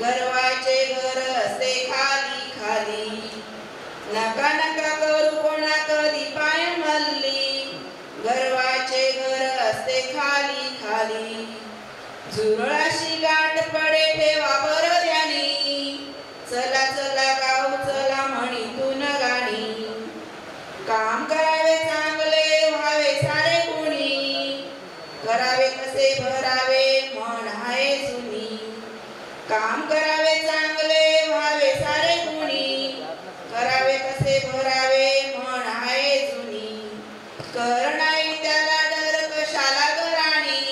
E: गर्वाचे घर असते खाली खाली. नका नका करू कोणा कधी पाय मल्ली, गर्वाचे घर असते खाली खाली. झुरळाशी गाठ पडे ठेवा बरं ध्यानी, चला चला गाव चला म्हणीतून गाणी. काम करावे चांगले व्हावे सारे गुणी, करावे कसे भरावे म्हण आहे जुनी. काम करावे चांगले व्हावे सारे गुणी, करावे कसे भरावे म्हण आहे जुनी. कर नाही त्याला डर कशाला गराणी,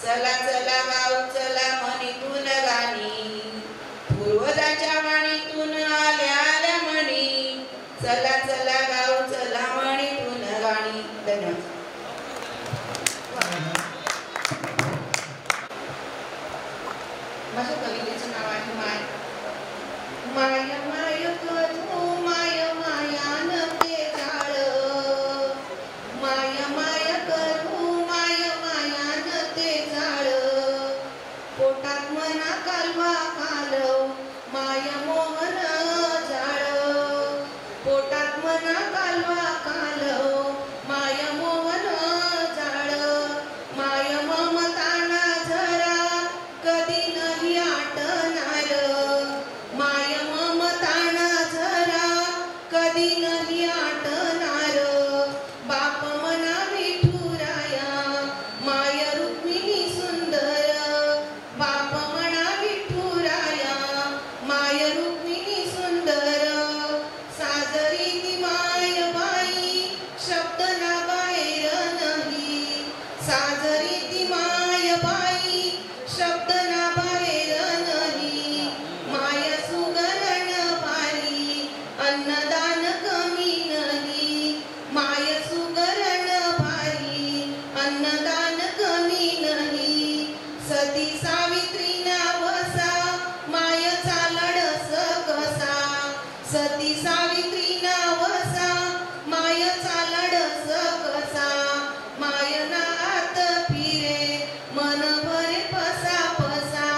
E: चला चला गाव चला म्हणीतून गाणी. पूर्वजांच्या वाणीतून आल्या आल्या म्हणी, चला चला गाव चला म्हणीतून गाणी. धन्यवाद. माझ्या कवितेचं नाव आहे माय. माय माय करू माय मायान ते जाळ, माय माय करू माय मायान ते जाळ. पोटात मना कालवा कालव माय मोहन जाळ. पोटात मना कालवा कालव माय मोहन जाळ. माय ममताना झरा कधी नाही आटणार, माय ममताना झरा कधी नाही आटणार. बाप मना विठुराया माय रुक्मिणी सुंदर, बाप मना विठुराया माय रुक्मिणी सुंदर. साजरी ती माय बाई शब्द ना बाहेर नाही, साजरी ती माय बाई शब्द ना बाहेर नाही. माय सुगरण भारी अन्नदान कमी नाही, माय सुगरण भारी अन्नदान कमी नाही. सती सावित्री नावसा माय चालडस कसा, सती सावित्री नावसा माय चालडस कसा. माय नात फिरे मन भरे फसा फसा,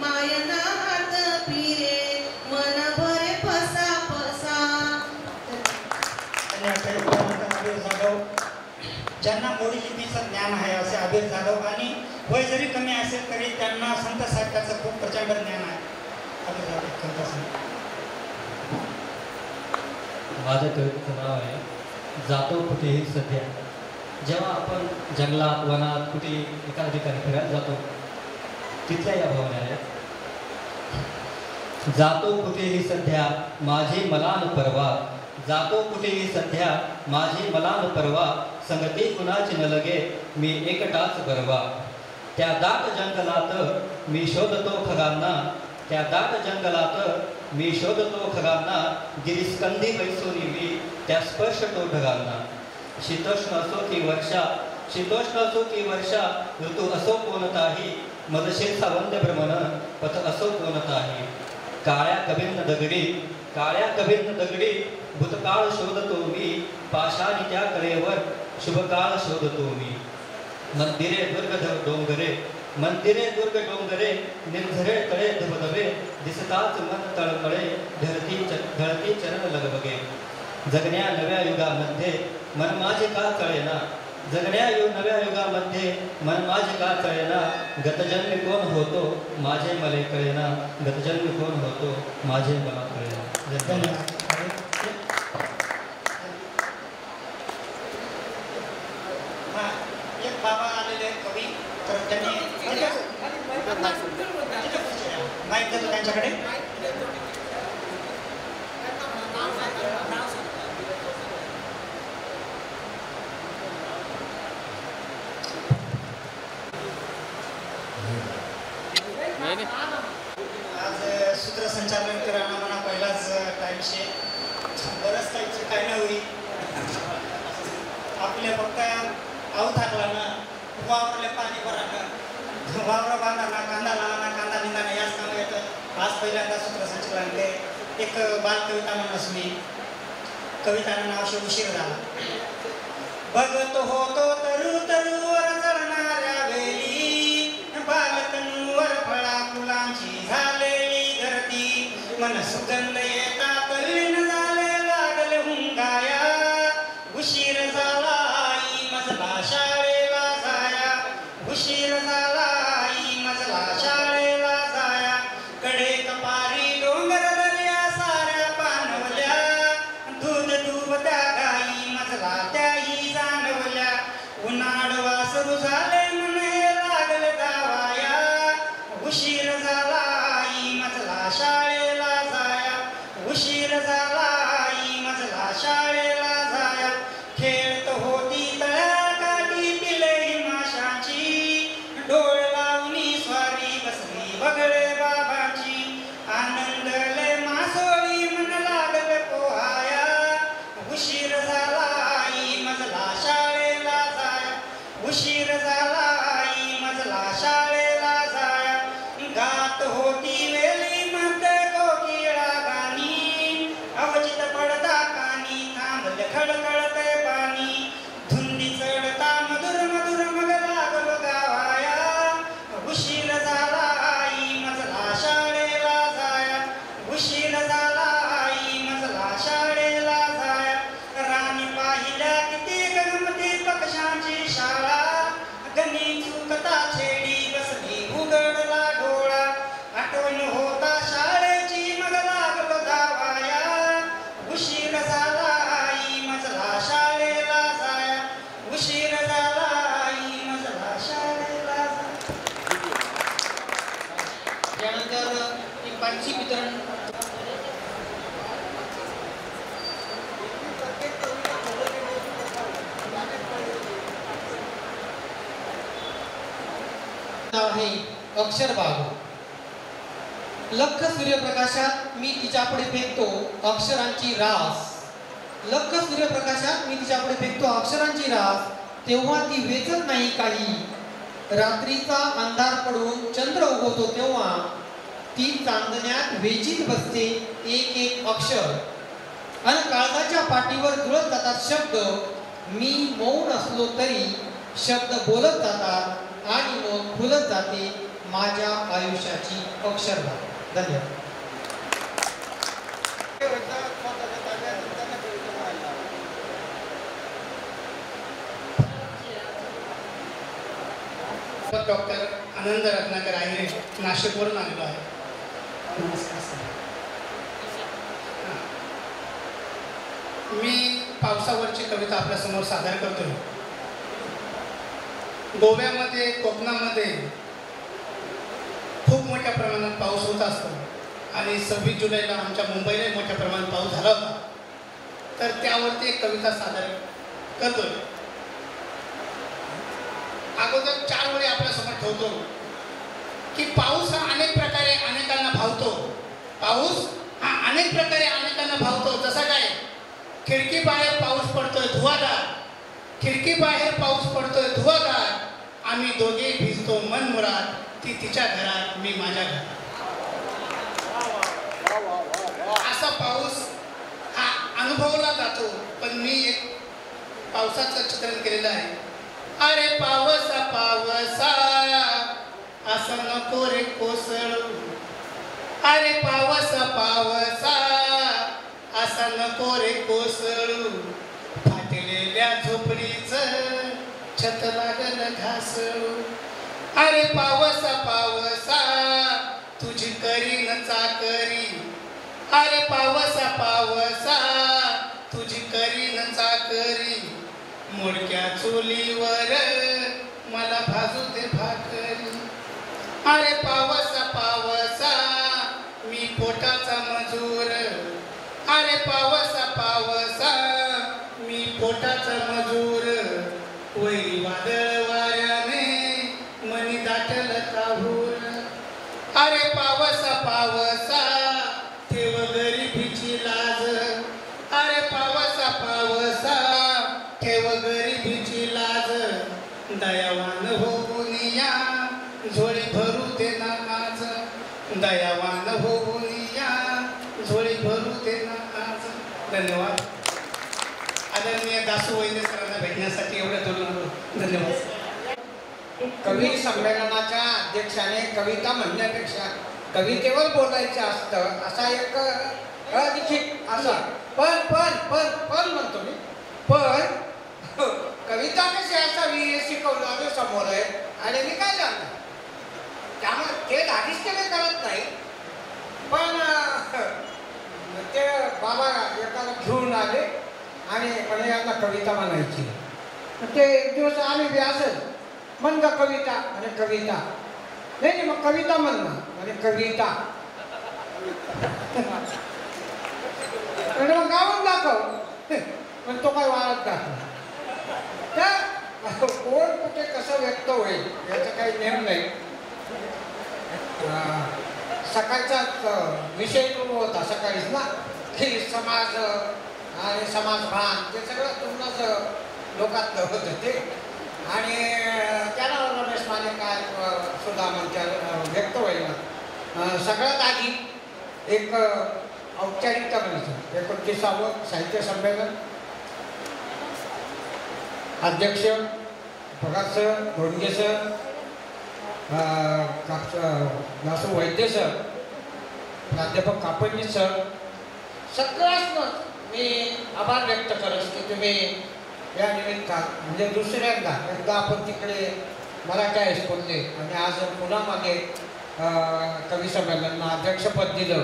E: माय नात फिरे मन भरे फसा फसा.
A: अबीर जाधव, ज्यांना मोडी लिपीचं ज्ञान आहे असे अबीर जाधव, आणि वय जरी कमी असेल तरी त्यांना संत साहित्याचं खूप प्रचंड ज्ञान आहे. अबीर जाधव कविता सांगा.
B: माझ्या कवितेचं नाव आहे जातो कुठेही सध्या. जेव्हा आपण जंगलात वनात कुठे एका ठिकाणी फिरायला जातो, तिथल्या या भावना आहेत. जातो कुठेही सध्या माझी मलान परवा, जातो कुठेही सध्या माझी मलान परवा. संगती कुणाची न लगे मी एकटाच बरवा. त्या दाट जंगलात मी शोधतो खगांना, त्या दाट जंगलात मी शोधतो खगांना. गिरीस्कंदी बैसोनी मी त्या स्पर्शतो ढगांना. शीतोष्ण असो की वर्षा, शीतोष्ण असो की वर्षा, ऋतू असो कोणताही, मदशीरचा वंद्य भ्रमण पथ असो कोणताही. काळ्या कभिन्न दगडी, काळ्या कभिन्न दगडी भूतकाळ शोधतो मी, पाषाणी त्या कलेवर शुभकाळ शोधतो मी. मंदिरे दुर्ग डोंगरे, मंदिरे दुर्ग डोंगरे, निर्झरे तळे धबधबे, दिसताच मन तळमळे, ढळती चरण लगबगे. जगण्या नव्या युगामध्ये मन माझे का कळेना, जगण्या नव्या युगामध्ये मन माझे का कळेना, गतजन्मी कोण होतो माझे मले कळेना, गतजन्मी कोण होतो माझे मला कळेना. धन्यवाद.
A: एक बाबा आलेले कवी, तर त्यांनी माहीत देतो त्यांच्याकडे. आज सूत्रसंचालन करायला मला पहिलाच टाईमशे बरंच टाईमचे काय नाही होईल. आपल्या फक्त आऊ थाकला ना, वावरले पाणी भरानं, वावर बांधाना, कांदा लावाना, कांदा निंदाना, याच काम येतं. आज पहिल्यांदा सूत्रसंचालन ते एक बालकविता म्हणूनच मी कवितानं नाव शे उशीर झाला. बघत होतो तरु तरुवर चढणाऱ्या वेळी, बालतनुवर फळा फुलांची झालेली गर्दी, मन सुगंध येता तल्लीन झाले लागले हुंगाया, उशीर झाला आई मजला शाळेला जाया, उशीर झाला आई मजला शाळेला जाया, कडे कपारी डोंगर दर्या साऱ्या पाणवल्या, दूध दुभत्या गाई मजला त्याही जाणवल्या, उन्हाळवा सुरू झाले म्हणे लागले दावाया, उशीर झाला आई मजला शाळेला जाया, उशीर झाला आई मजला शाळेला जाया, खेळत होती तळ्याकाठी पिले माशाची, डोळ लावणी स्वारी बसली बगळे बाबाची, आनंदले मासोळी मन लागले पोहाया, उशीर झाला आई मजला शाळेला जाया, उशीर झाला आई मजला शाळेला जाया, गात होती वेली मध्ये कोकिळा गाणी, अवचित पडता कानी थांबले खडखडते पाणी, धुंदी चढता मधुर मधुर मग लागलो गावाया, उशीर झाला आई मजला शाळेला जाया, उशीर झाला आई मजला शाळेला जाया, राणी पाहिल्या किती गणपती पक्षांची शाळा, गणी चुकता छेडी बसली उघडला डोळा, आठवण होता शाळेची मग लागलो धावाया, उशीर झाला आई मजला शाळेला जाया, उशीर झाला आई मजला शाळेला जाया.
C: त्यानंतर एक पाचशे वितरण
H: आहे अक्षर बाग. लख सूर्यप्रकाशात मी तिच्यापुढे फेकतो अक्षरांची रास, लख सूर्यप्रकाशात मी तिच्यापुढे फेकतो अक्षरांची रास, तेव्हा ती वेचत नाही काही, रात्रीचा अंधार पडून चंद्र उगवतो तेव्हा ती चांदण्यात वेचीत बसते एक एक अक्षर, आणि काळजाच्या पाठीवर जुळत जातात शब्द, मी मौन असलो तरी शब्द बोलत जातात, आणि मग खुलत जाते माझ्या आयुष्याची अक्षरधार. धन्यवाद.
F: डॉक्टर आनंद रत्नाकर आहे, नाशिकवरून आलेलो आहे. नमस्कार सर. मी पावसावरची कविता आपल्यासमोर सादर करतोय. गोव्यामध्ये कोकणामध्ये खूप मोठ्या प्रमाणात पाऊस होत असतो आणि 26 जुलैला आमच्या मुंबईला मोठ्या प्रमाणात पाऊस झाला होता. तर त्यावरती एक कविता सादर करतोय. अगोदर 4 वेळी आपल्यासमोर ठेवतो की पाऊस हा अनेक प्रकारे अनेकांना भावतो. पाऊस हा अनेक प्रकारे अनेकांना भावतो. जसा काय खिडकी बाहेर पाऊस पडतोय धुवाधार,
C: खिडकी बाहेर पाऊस पडतोय धुवाधार, आम्ही दोघे भिजतो मनमुराद, ती तिच्या घरात मी माझ्या घरात. असा पाऊस हा अनुभवला जातो. पण मी एक पावसाचं चित्रण केलेलं आहे. अरे पावसा पावसा असं नको रे कोसळू, अरे पावसा पावसा असा नको रे कोसळू, फाटलेल्या झोपडीचं छत लागल घासळू. अरे पावसा पावसा तुझी करीन चाकरी, अरे पावसा पावसा तुझी करीन चाकरी, मोडक्या चुलीवर मला भाजू दे भाकरी. अरे पावसा पावसा मी पोटाचा मजूर, अरे पावसा पावसा मी पोटाचा मजूर, वैरी वादळ वाऱ्याने मनी दाटल काहूर. अरे पावसा पावसा ठेव गरिबीची लाज, अरे पावसा पावसा ठेव गरिबीची लाज, दयावान होऊन या झोळी भरू दे ना आज, दयावान होऊन या झोळी भरू दे ना आज. धन्यवाद. आदरणीय दासू वैद्य सरांना भेटण्यासाठी एवढं बोललो. धन्यवाद.
I: कवी संमेलनाच्या अध्यक्षाने कविता म्हणण्यापेक्षा कवितेवर बोलायचं असतं असा एक अलिखित असा पण पण पण पण म्हणतो मी. पण कविता कशी असावी हे शिकवणारे समोर आहे आणि मी काय जाणणार, त्यामुळे ते धारिष्ट्य मी करत नाही. पण ते बाबा एकाला घेऊन आले आणि म्हणजे यांना कविता म्हणायची. ते एक दिवस आम्ही बी असंच म्हण का कविता आणि कविता नाही नाही मग कविता म्हण ना आणि कविता मग गाऊन दाखव. पण तो काय वाळत दाखव. तर कोण कुठे कसं व्यक्त होईल याचा काही नेम नाही. सकाळचाच विषय होता सकाळीच ना की समाज आणि समाजभान ते सगळं पूर्णच लोकात होतं ते. आणि त्याला रमेश माने काय सुद्धा म्हणत्या व्यक्त होईल. सगळ्यात आधी एक औपचारिकता म्हणायचं 29वावं साहित्य संमेलन अध्यक्ष Bhagat sir, घोडगे sir, Dasu Vaidya sir, प्राध्यापक कापडणी सर, सगळ्यांना मी आभार व्यक्त करत की तुम्ही या निमित्तात म्हणजे दुसऱ्यांदा एकदा आपण तिकडे मराठी हायस्कूलने आणि आज पुन्हा मागे कवी संमेलनाला अध्यक्षपद दिलं.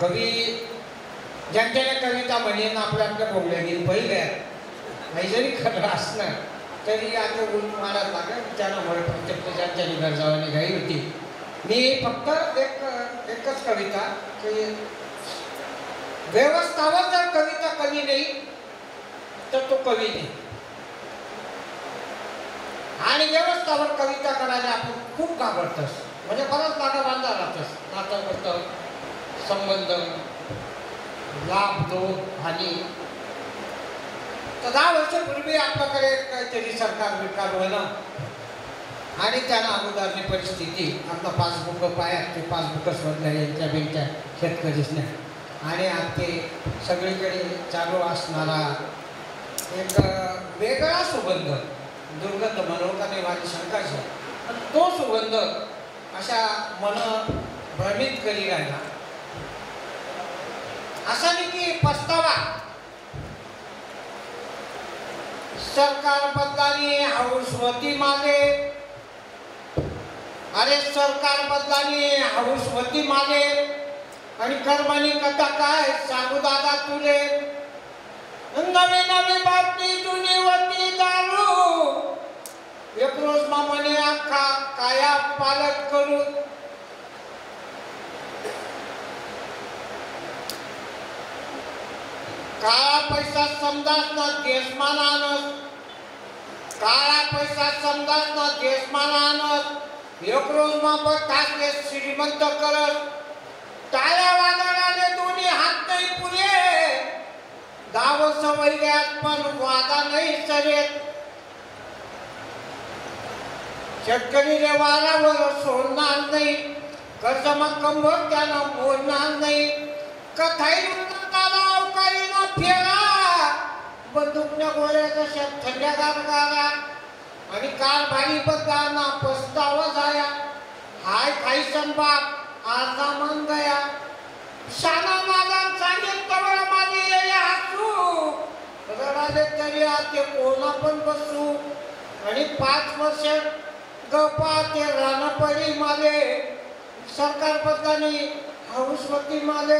I: कवी ज्यांच्याने कविता म्हणेन आपल्या आपल्या बोलल्या गेली पहिल्या काही जरी खरं असलं तरी आता उलट मारायला लागलं. त्यामुळे प्रत्येक ज्यांच्या गरजावानी घाई होती. मी फक्त एकच कविता की व्यवस्थावर जर कविता कवी नाही तर तो कवी नाही. आणि व्यवस्थावर कविता करायला आपण खूप घाबरतोस म्हणजे बराच नाटं बांधला राहतोस. नाटक होतं संबंध लाभ दोष आणि 10 वर्षापूर्वी आपल्याकडे काहीतरी सरकार विकार होणं आणि त्यांना अगोदरची परिस्थिती आपला पासबुक पायात ते पासबुक शोधल्या यांच्या बिलच्या शेतकरीच नाही. आणि आज ते सगळीकडे चालू असणारा एक वेगळा सुगंध दुर्गंध म्हणून का नाही माझी शंका आहे. पण तो सुगंध अशा मन भ्रमित करी राहिला. असा नाही की पस्तावा सरकार बदलानी हौसवती मागे, अरे सरकार बदलानी हौसवती मागे आणि कर्मानी कथा काय सांगू दादा तुले. नवी नवी बातमी जुनी वती चालू एक रोज मामाने अख्खा काया पालट करू. काळा पैसा समजाच ना देशमान आणत, काळा पैसा समजाच ना देशमान आणत. एक रोज मापत टाकले श्रीमंत करत, टाळ्या वादळाने दोन्ही हात नाही पुरे. गाव सवय्यात पण वादा नाही सरेत, शेतकरी रे वारावर सोडणार नाही, कर्जमत कंबर त्यानं मोडणार नाही. कथाईला अवकाळीनं फेरा, बंदूकच्या गोळ्या जशा थंड्या गारगारा, आणि कारभारी बदलांना पस्तावा जाया. हाय खाई संपाप आजा मन गया, शाना नादान सांगेल तवळ माझे ये हसू, रडाले तरी आते कोणा पण बसू. आणि 5 वर्ष गप्पा ते रान पडी माले, सरकार बदलानी हौसवती माले.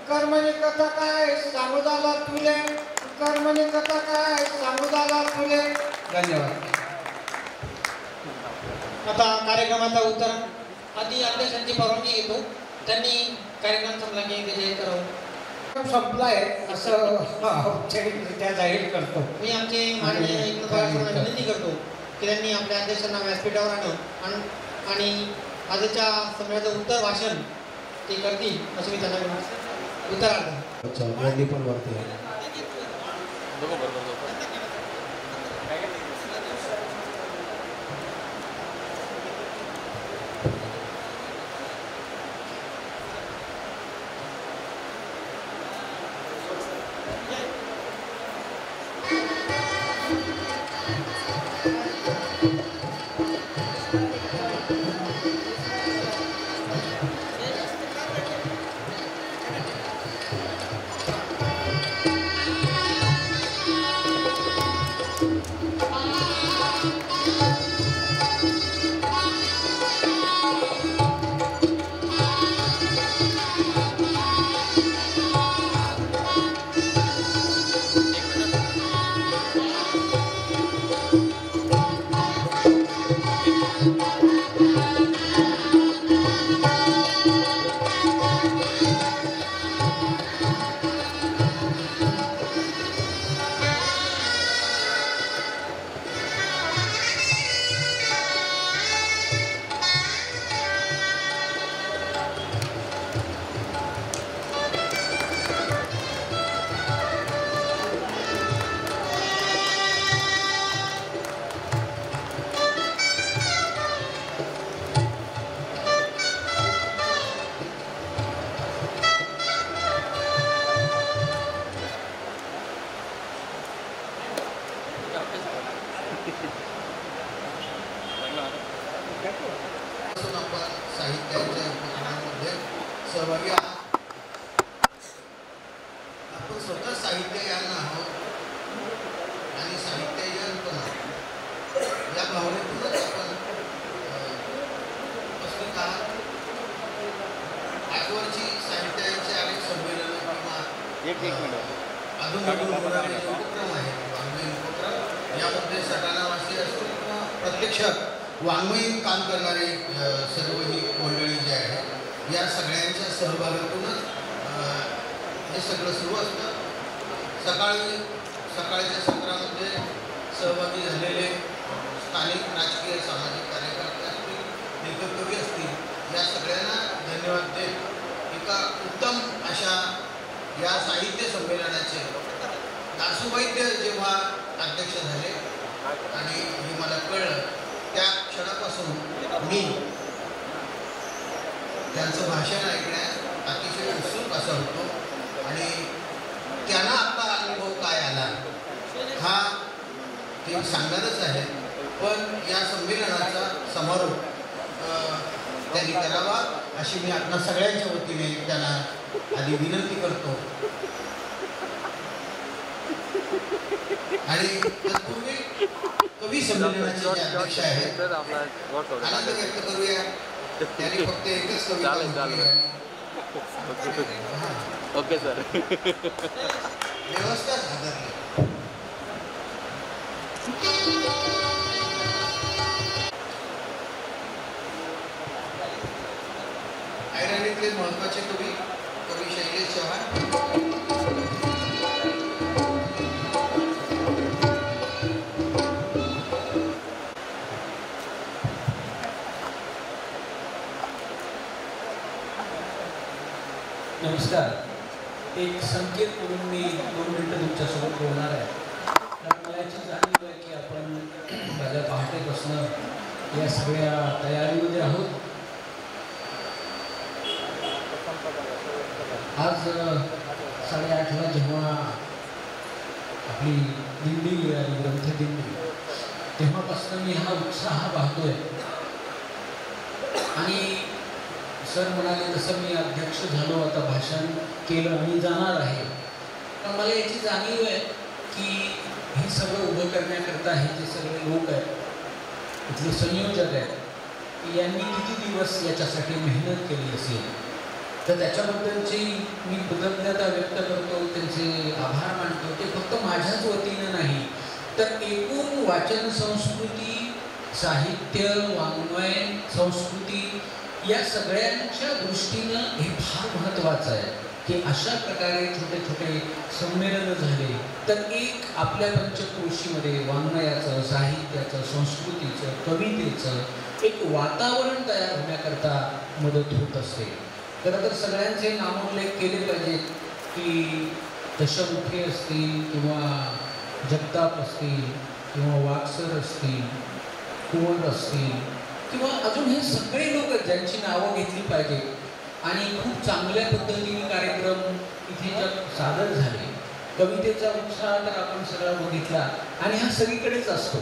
I: कर्मणी कथा काय सांगू दादा तुले, कर्मणी कथा काय सांगू दादा तुले.
H: धन्यवाद. आता कार्यक्रमाचा उत्तर आधी अध्यक्षांची परवानगी घेतो, त्यांनी कार्यक्रम संपला की विजय करावं.
I: संपलाय असं औपचारिकरित्या जाहीर करतो.
H: मी आमचे माननीय विनंती करतो की त्यांनी आपल्या अध्यक्षांना व्यासपीठावर आणून आणि आजच्या संमेलनाचं उत्तर भाषण ते करतील असं मी त्यांना उत्तर
M: पण वरती
P: साहित्याच्या उपक्रमांमध्ये सहभागी आहात. आपण स्वतः साहित्ययान आहोत आणि साहित्ययान पण आहोत. या भावनेतूनच आपण उपस्थित आहात. आजवरची साहित्याचे अनेक संमेलनं किंवा अधूनमधून होणारे उपक्रम आहेत, वाङ्मयीन उपक्रम, यामध्ये सटाणावासी असो किंवा प्रत्यक्ष वाङ्मयीन काम करणारे सर्व ही मंडळी जी आहे, या सगळ्यांच्या सहभागातूनच हे सगळं सुरू असतं. सकाळच्या सत्रामध्ये सहभागी झालेले स्थानिक राजकीय सामाजिक कार्यकर्ते असतील, लेखककवी असतील, या सगळ्यांना धन्यवाद देत एका उत्तम अशा या साहित्य संमेलनाचे दासुवैद्य जेव्हा अध्यक्ष झाले आणि हे मला कळलं, त्या क्षणापासून मी त्यांचं भाषण ऐकण्यास अतिशय उत्सुक असा होतो. आणि त्यांना आता अनुभव काय आला हा ते सांगणारच आहे. पण या संमेलनाचा समारोप त्यांनी करावा अशी मी आपल्या सगळ्यांच्या वतीने त्यांना आधी विनंती करतो. आणि तत्पूर्वी कवी संमेलनाचे जे अध्यक्ष आहेत आनंद व्यक्त करूया. त्यांनी फक्त एकच कविता
S: ओके सर.
P: व्यवस्था सादरली. ऐराणीतले महत्वाचे कवी कवी शैलेश चव्हाण.
G: नमस्कार. एक संकेत म्हणून मी 2 मिनिटं तुमच्यासोबत बोलणार आहे. कारण मला याची जाणीव आहे की आपण माझ्या पहाटेपासून या सगळ्या तयारीमध्ये आहोत. आज 8:30ला जेव्हा आपली दिंडी मिळाली, ग्रंथदिंडी, तेव्हापासून मी हा उत्साह पाहतोय. आणि सर म्हणाले तसं मी अध्यक्ष झालो, आता भाषण केलं आणि जाणार आहे. पण मला याची जाणीव आहे की हे सगळं उभं करण्याकरता हे जे सगळे लोक आहेत, इथले संयोजक आहेत, यांनी किती दिवस याच्यासाठी मेहनत केली असेल, तर त्याच्याबद्दलची मी कृतज्ञता व्यक्त करतो, त्यांचे आभार मानतो. ते फक्त माझ्याच वतीनं नाही, तर एकूण वाचन संस्कृती, साहित्य, वाङ्मय संस्कृती या सगळ्यांच्या दृष्टीनं हे फार महत्त्वाचं आहे की अशा प्रकारे छोटे छोटे संमेलनं झाले तर एक आपल्या पंचक्रोशीमध्ये वाङ्मयाचं, साहित्याचं, संस्कृतीचं, कवितेचं एक वातावरण तयार होण्याकरता मदत होत असते. खरं तर सगळ्यांचे नामोल्लेख केले पाहिजेत की दशमुखी असतील किंवा जगताप असतील किंवा वाकसर असतील, कुंवर असतील किंवा अजून हे सगळे लोक ज्यांची नावं घेतली पाहिजेत. आणि खूप चांगल्या पद्धतीने कार्यक्रम इथे जर सादर झाले. कवितेचा उत्साह तर आपण सगळा बघितला आणि हा सगळीकडेच असतो.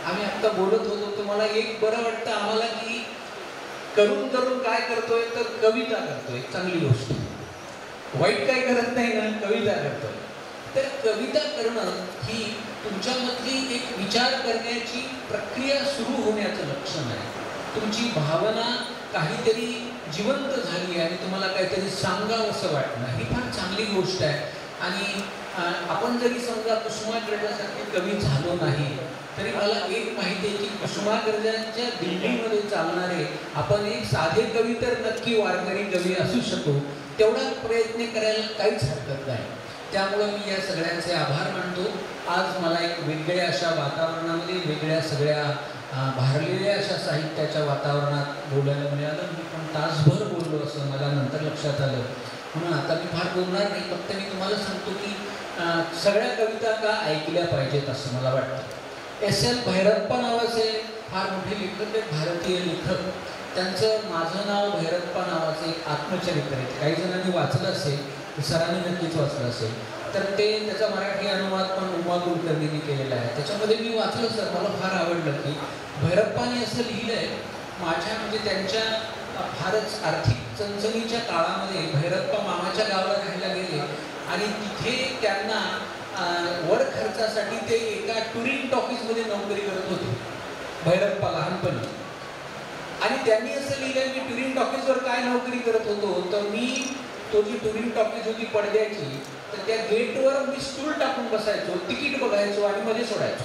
G: आम्ही आत्ता बोलत होतो, तुम्हाला एक बरं वाटतं आम्हाला की करून करून काय करतोय तर कविता करतोय, चांगली गोष्ट, वाईट काय करत नाही ना, कविता करतोय. तर कविता करणं ही तुमच्यामधली एक विचार करण्याची प्रक्रिया सुरू होण्याचं लक्षण आहे. तुमची भावना काहीतरी जिवंत झाली आणि तुम्हाला काहीतरी सांगावं असं वाटणं ही फार चांगली गोष्ट आहे. आणि आपण जरी समजा कुसुमाग्रजासारखे कवी झालो नाही तरी मला एक माहिती आहे की कुसुमाग्रजांच्या दिंडीमध्ये चालणारे आपण एक साधे कवी तर नक्की वारकरी कवी असू शकतो, तेवढा प्रयत्न करायला काहीच हरकत नाही. त्यामुळं मी या सगळ्यांचे आभार मानतो. आज मला एक वेगळ्या अशा वातावरणामध्ये, वेगळ्या सगळ्या भारलेल्या अशा साहित्याच्या वातावरणात बोलायला मिळालं. मी पण तासभर बोललो असं मला नंतर लक्षात आलं, म्हणून आता मी फार बोलणार नाही. फक्त मी तुम्हाला सांगतो की सगळ्या कविता का ऐकल्या पाहिजेत असं मला वाटतं. S.L. भैरप्पा नावाचे फार मोठे लेखक आहेत, भारतीय लेखक. त्यांचं माझं नाव भैरप्पा नावाचं एक आत्मचरित्र आहे. काही जणांनी वाचलं असेल, सरांनी नक्कीच वाचलं असेल, तर ते त्याचा मराठी अनुवाद पण उमा कुलकर्णींनी केलेला आहे. त्याच्यामध्ये मी वाचलं सर, मला फार आवडलं की भैरप्पाने असं लिहिलं आहे. माझ्या म्हणजे त्यांच्या फारच आर्थिक चणचणीच्या काळामध्ये भैरप्पा मामाच्या गावाला राहायला गेले आणि तिथे त्यांना वर खर्चासाठी ते एका टुरिंग टॉकीजमध्ये नोकरी करत होते भैरप्पा लहानपणी. आणि त्यांनी असं लिहिलं मी टुरिंग टॉकीजवर काय नोकरी करत होतो तर मी तो जी टुरिंग टॉकीज होती पडद्याची, तर त्या गेटवर मी स्टूल टाकून बसायचो, तिकीट बघायचो आणि मध्ये सोडायचो.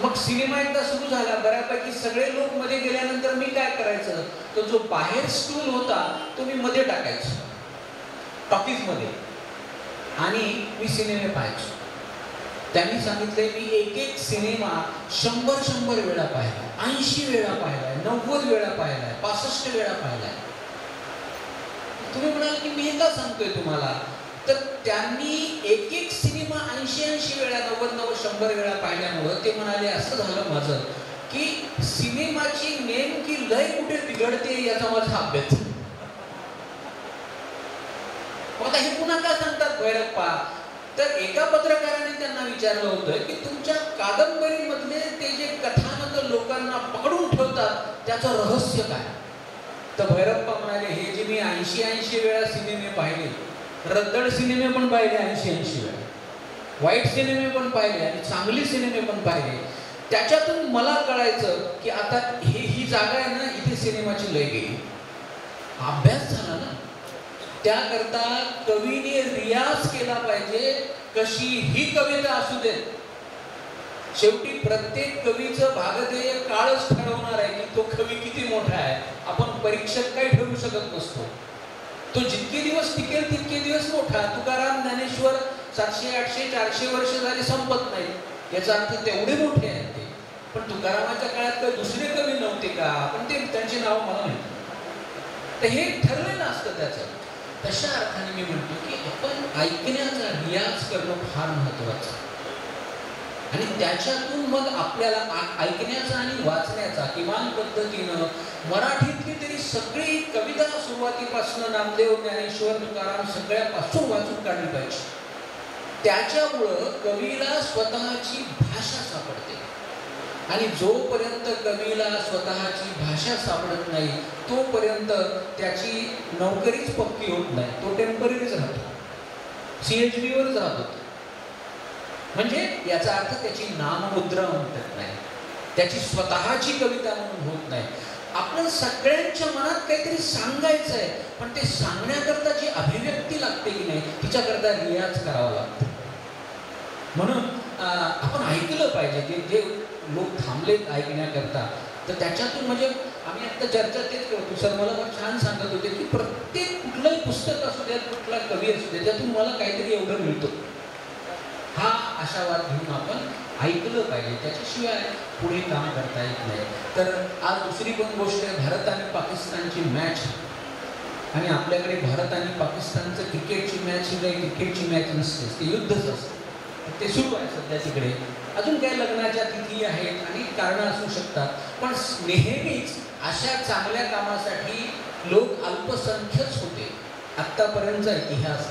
G: मग सिनेमा एकदा सुरू झाला, बऱ्यापैकी सगळे लोक मध्ये गेल्यानंतर मी काय करायचं, तो जो बाहेर स्टूल होता तो मी मध्ये टाकायचो टॉकीज मध्ये आणि मी सिनेमे पाहायचो. त्यांनी सांगितलंय मी एक एक सिनेमा 100 वेळा पाहिला, 80 वेळा पाहिलाय, 90 वेळा पाहिलाय, 65 वेळा पाहिलाय. तुम्ही म्हणाल की मी हे का सांगतोय तुम्हाला, तर त्यांनी एक एक सिनेमा 80 वेळा, 90 वेळा पाहिल्यामुळं ते म्हणाले असं झालं माझं की सिनेमाची नेमकी लय कुठे बिघडते याचा माझा अभ्यास. आता हे पुन्हा का सांगतात भैरप्पा, तर एका पत्रकाराने त्यांना विचारलं होतं की तुमच्या कादंबरीमधले ते जे कथानक लोकांना पकडून ठेवतात त्याचं रहस्य काय. तर भैरप्पा म्हणाले हे जे मी 80 वेळा सिनेमे पाहिले, रद्दड सिनेमे पण पाहिले 80 वेळा, वाईट सिनेमे पण पाहिले आणि चांगले सिनेमे पण पाहिले, त्याच्यातून मला कळायचं की आता ही जागा आहे ना, इथे सिनेमाची लय गेली. अभ्यास झाला ना. त्याकरता कवीने रियाज केला पाहिजे, कशी ही कविता असू दे. शेवटी प्रत्येक कवीचं भागधेय काळच ठरवणार आहे की तो कवी किती मोठा आहे. आपण परीक्षक काही ठरवू शकत नसतो. तो जितके दिवस टिकेल तितके दिवस मोठा. तुकाराम, ज्ञानेश्वर 700, 800, 400 वर्ष झाले संपत नाही, याचा अर्थ तेवढे मोठे आहेत ते. पण तुकारामाच्या काळात काही दुसरे कवी नव्हते का, पण ते त्यांची नाव मला माहिती. तर हे ठरलेलं असतं त्याचं. तशा अर्थाने मी म्हणतो की आपण ऐकण्याचा रियाज करणं फार महत्वाचं. आणि त्याच्यातून मग आपल्याला ऐकण्याचा आणि वाचण्याचा किमान पद्धतीनं मराठीतली तरी सगळी कविता सुरुवातीपासून नामदेव ज्ञानेश्वर तुकाराम सगळ्यापासून वाचून काढली पाहिजे. त्याच्यामुळं कवीला स्वतःची भाषा सापडते आणि जोपर्यंत कवीला स्वतःची भाषा सापडत नाही तोपर्यंत त्याची नोकरीच पक्की होत नाही. तो टेम्पररीच राहतो, CHV वरच राहतो. म्हणजे याचा अर्थ त्याची नाममुद्रा म्हणतात नाही, त्याची स्वतःची कविता म्हणून होत नाही. आपण सगळ्यांच्या मनात काहीतरी सांगायचं आहे, पण ते सांगण्याकरता जी अभिव्यक्ती लागते की नाही तिच्याकरता रियाज करावा लागतो. म्हणून आपण ऐकलं पाहिजे. जे लोक थांबलेत ऐकण्याकरता तर त्याच्यातून म्हणजे आम्ही आता चर्चा तेच करतो. सर मला छान सांगत होते की प्रत्येक कुठलंही पुस्तक असू द्या, कुठला कवी असू द्या, त्यातून मला काहीतरी एवढं मिळतं. हा आशावाद घेऊन आपण ऐकलं पाहिजे, त्याच्याशिवाय पुढे काम करता येत नाही. तर आज दुसरी पण गोष्ट आहे, भारत आणि पाकिस्तानची मॅच. आणि आपल्याकडे भारत आणि पाकिस्तानचं क्रिकेटची मॅच ही काही क्रिकेटची मॅच नसते, ते युद्धच असते. ते सुरू आहे सध्या तिकडे. अजून काही लग्नाच्या तिथी आहेत आणि कारणं असू शकतात, पण नेहमीच अशा चांगल्या कामासाठी लोक अल्पसंख्यच होते. आत्तापर्यंतचा इतिहास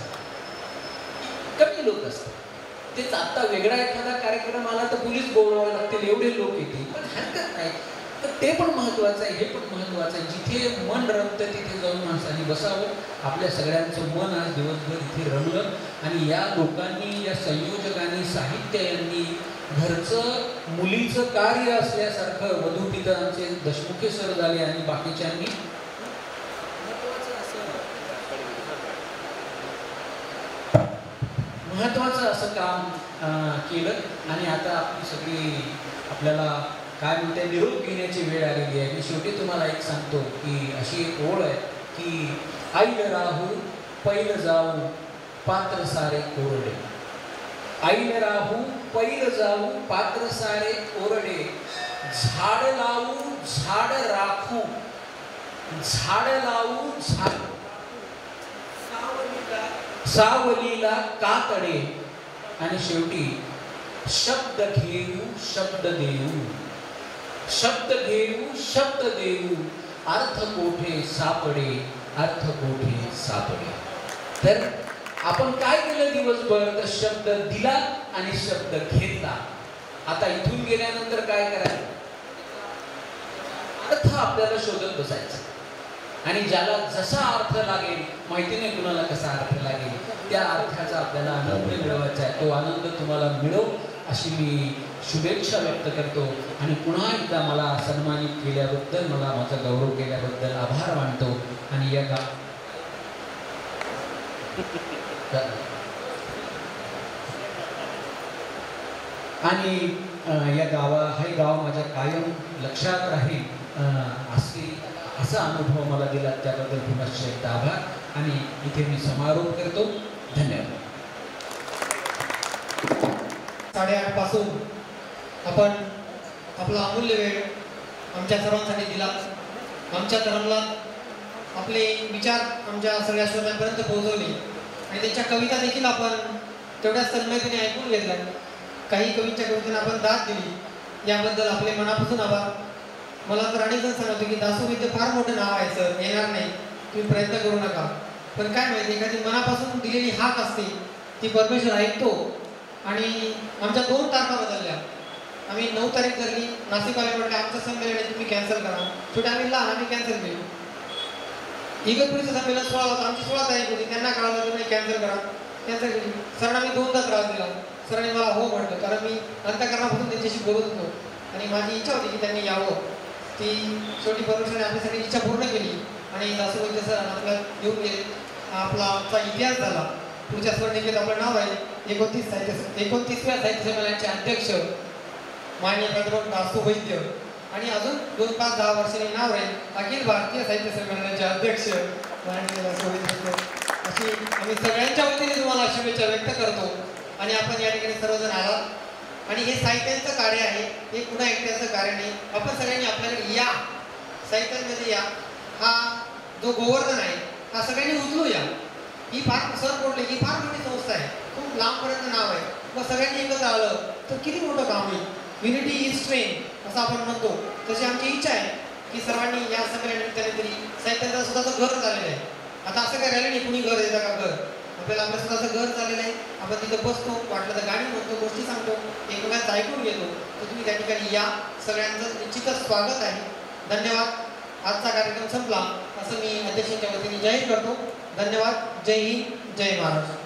G: कमी लोक असतात. तेच आत्ता वेगळा एखादा कार्यक्रम आला तर पोलीस बोलवावे लागतील, एवढे लोक येतील, पण हरकत नाही. तर ते पण महत्त्वाचं आहे, हे पण महत्त्वाचं आहे. जिथे मन रमतं तिथे जाऊन माणसांनी बसावं. आपल्या सगळ्यांचं मन आज दिवसभर इथे रमलं आणि या लोकांनी, या संयोजकांनी, साहित्यायांनी घरचं मुलीचं कार्य असल्यासारखं वधूपिता आमचे दशमुखे सर झाले आणि बाकीच्यांनी महत्त्वाचं असं काम केलं. आणि आता आपली सगळी आपल्याला काय म्हणते निरोप घेण्याची वेळ आलेली आहे. मी शेवटी तुम्हाला एक सांगतो की अशी एक ओळ आहे की आईल राहू पैल जाऊ पात्र सारे कोरडे. आईल राहू पैल जाऊ पात्र सारे कोरडे. झाड लावू झाड राखू झाड लावू झाड सावलीला कातडे. आणि शेवटी शब्द घेऊ शब्द देऊ शब्द घेऊ शब्द देऊ अर्थ कोठे सापडे अर्थ कोठे सापडे. तर आपण काय केलं दिवसभर तर शब्द दिला आणि शब्द घेतला. आता इथून गेल्यानंतर काय करायचं, अर्थ आपल्याला शोधत बसायचा आणि ज्याला जसा अर्थ लागेल माहिती नाही कुणाला कसा अर्थ लागेल त्या अर्थाचा आपल्याला आनंद मिळवायचा आहे. तो आनंद तुम्हाला मिळो अशी मी शुभेच्छा व्यक्त करतो. आणि पुन्हा एकदा मला सन्मानित केल्याबद्दल, मला माझा गौरव केल्याबद्दल आभार मानतो. आणि या हे गाव माझ्या कायम लक्षात राहील असा अनुभव मला दिला त्याबद्दल पुन्हा एकदा आभार. आणि इथे मी समारोप करतो. धन्यवाद.
H: 8:30 पासून आपण आपला अमूल्य वेळ आमच्या सर्वांसाठी दिला. आमच्या धर्माला आपले विचार आमच्या सगळ्या श्रोत्यांपर्यंत पोहोचवले आणि त्यांच्या कविता देखील आपण तेवढ्याच तन्मयपणे ऐकून घेतल्या. काही कवींच्या कवितेला आपण दाद दिली याबद्दल आपले मनापासून आभार. मला तर अनेक जण सांगतो की दासू इथे फार मोठं नाव आहे सर, येणार नाही, तुम्ही प्रयत्न करू नका. पण काय माहिती, एखादी मनापासून दिलेली हाक असते ती परमेश्वर ऐकतो. आणि आमच्या 2 तारखा बदलल्या. आम्ही 9 तारीख धरली, नाशिकवाले म्हटले आमचं संमेलन आहे तुम्ही कॅन्सल करा. शेवटी आम्ही लहान आम्ही कॅन्सल केली. इगतपुरीचं संमेलन 16 होतं, आमची 16 तारीख होती, त्यांना कळालं तुम्ही कॅन्सल करा, कॅन्सल केली. सरांना मी 2दा त्रास दिला. सरांनी मला हो म्हटलं, कारण मी अंतःकरणापासून त्यांच्याशी बोलत होतो आणि माझी इच्छा होती की त्यांनी यावं. ती शेवटी परमेश्वराने आपल्यासाठी इच्छा पूर्ण केली आणि दासोबाईचे सर आपल्याला घेऊन गेले. आपला आमचा इतिहास झाला. पुढच्या स्वर्णिकेत आपलं नाव आहे 29व्या साहित्य संमेलनाचे अध्यक्ष माननीय प्राध्यापक दासू वैद्य. आणि अजून 2-5-10 वर्षांनी नाव राहील अखिल भारतीय साहित्य संमेलनाचे अध्यक्ष माननीय दासू वैद्य. अशी आम्ही सगळ्यांच्या वतीने तुम्हाला शुभेच्छा व्यक्त करतो. आणि आपण या ठिकाणी सर्वजण आलात आणि हे साहित्यांचं कार्य आहे, हे पुन्हा एकट्याचं कार्य नाही. आपण सगळ्यांनी आपल्याकडे या, साहित्यांमध्ये या. हा जो गोवर्धन आहे हा सगळ्यांनी उचलू या. ही फार सर बोलले ही फार मोठी संस्था आहे, खूप लांबपर्यंत नाव आहे. मग सगळ्यांनी एकत्र आलं तर किती मोठं काम होईल. युनिटी इज स्ट्रेंथ असं आपण म्हणतो. तशी आमची इच्छा आहे की सर्वांनी या सगळ्या निमित्ताने तरी साहित्याचं स्वतःचं घर झालेलं आहे. आता असं काय राहिलं नाही कुणी घर देतं का घर. आपल्याला आपलं स्वतःचं घर झालेलं आहे. आपण तिथं बसतो, वाटलं तर गाणी म्हणतो, गोष्टी सांगतो, एकमेकांचं ऐकून घेतो. तर तुम्ही त्या ठिकाणी या. सगळ्यांचं निश्चितच स्वागत आहे. धन्यवाद. आजचा कार्यक्रम संपला असं मी अध्यक्षांच्या वतीने जाहीर करतो. धन्यवाद. जय हिंद, जय महाराष्ट्र.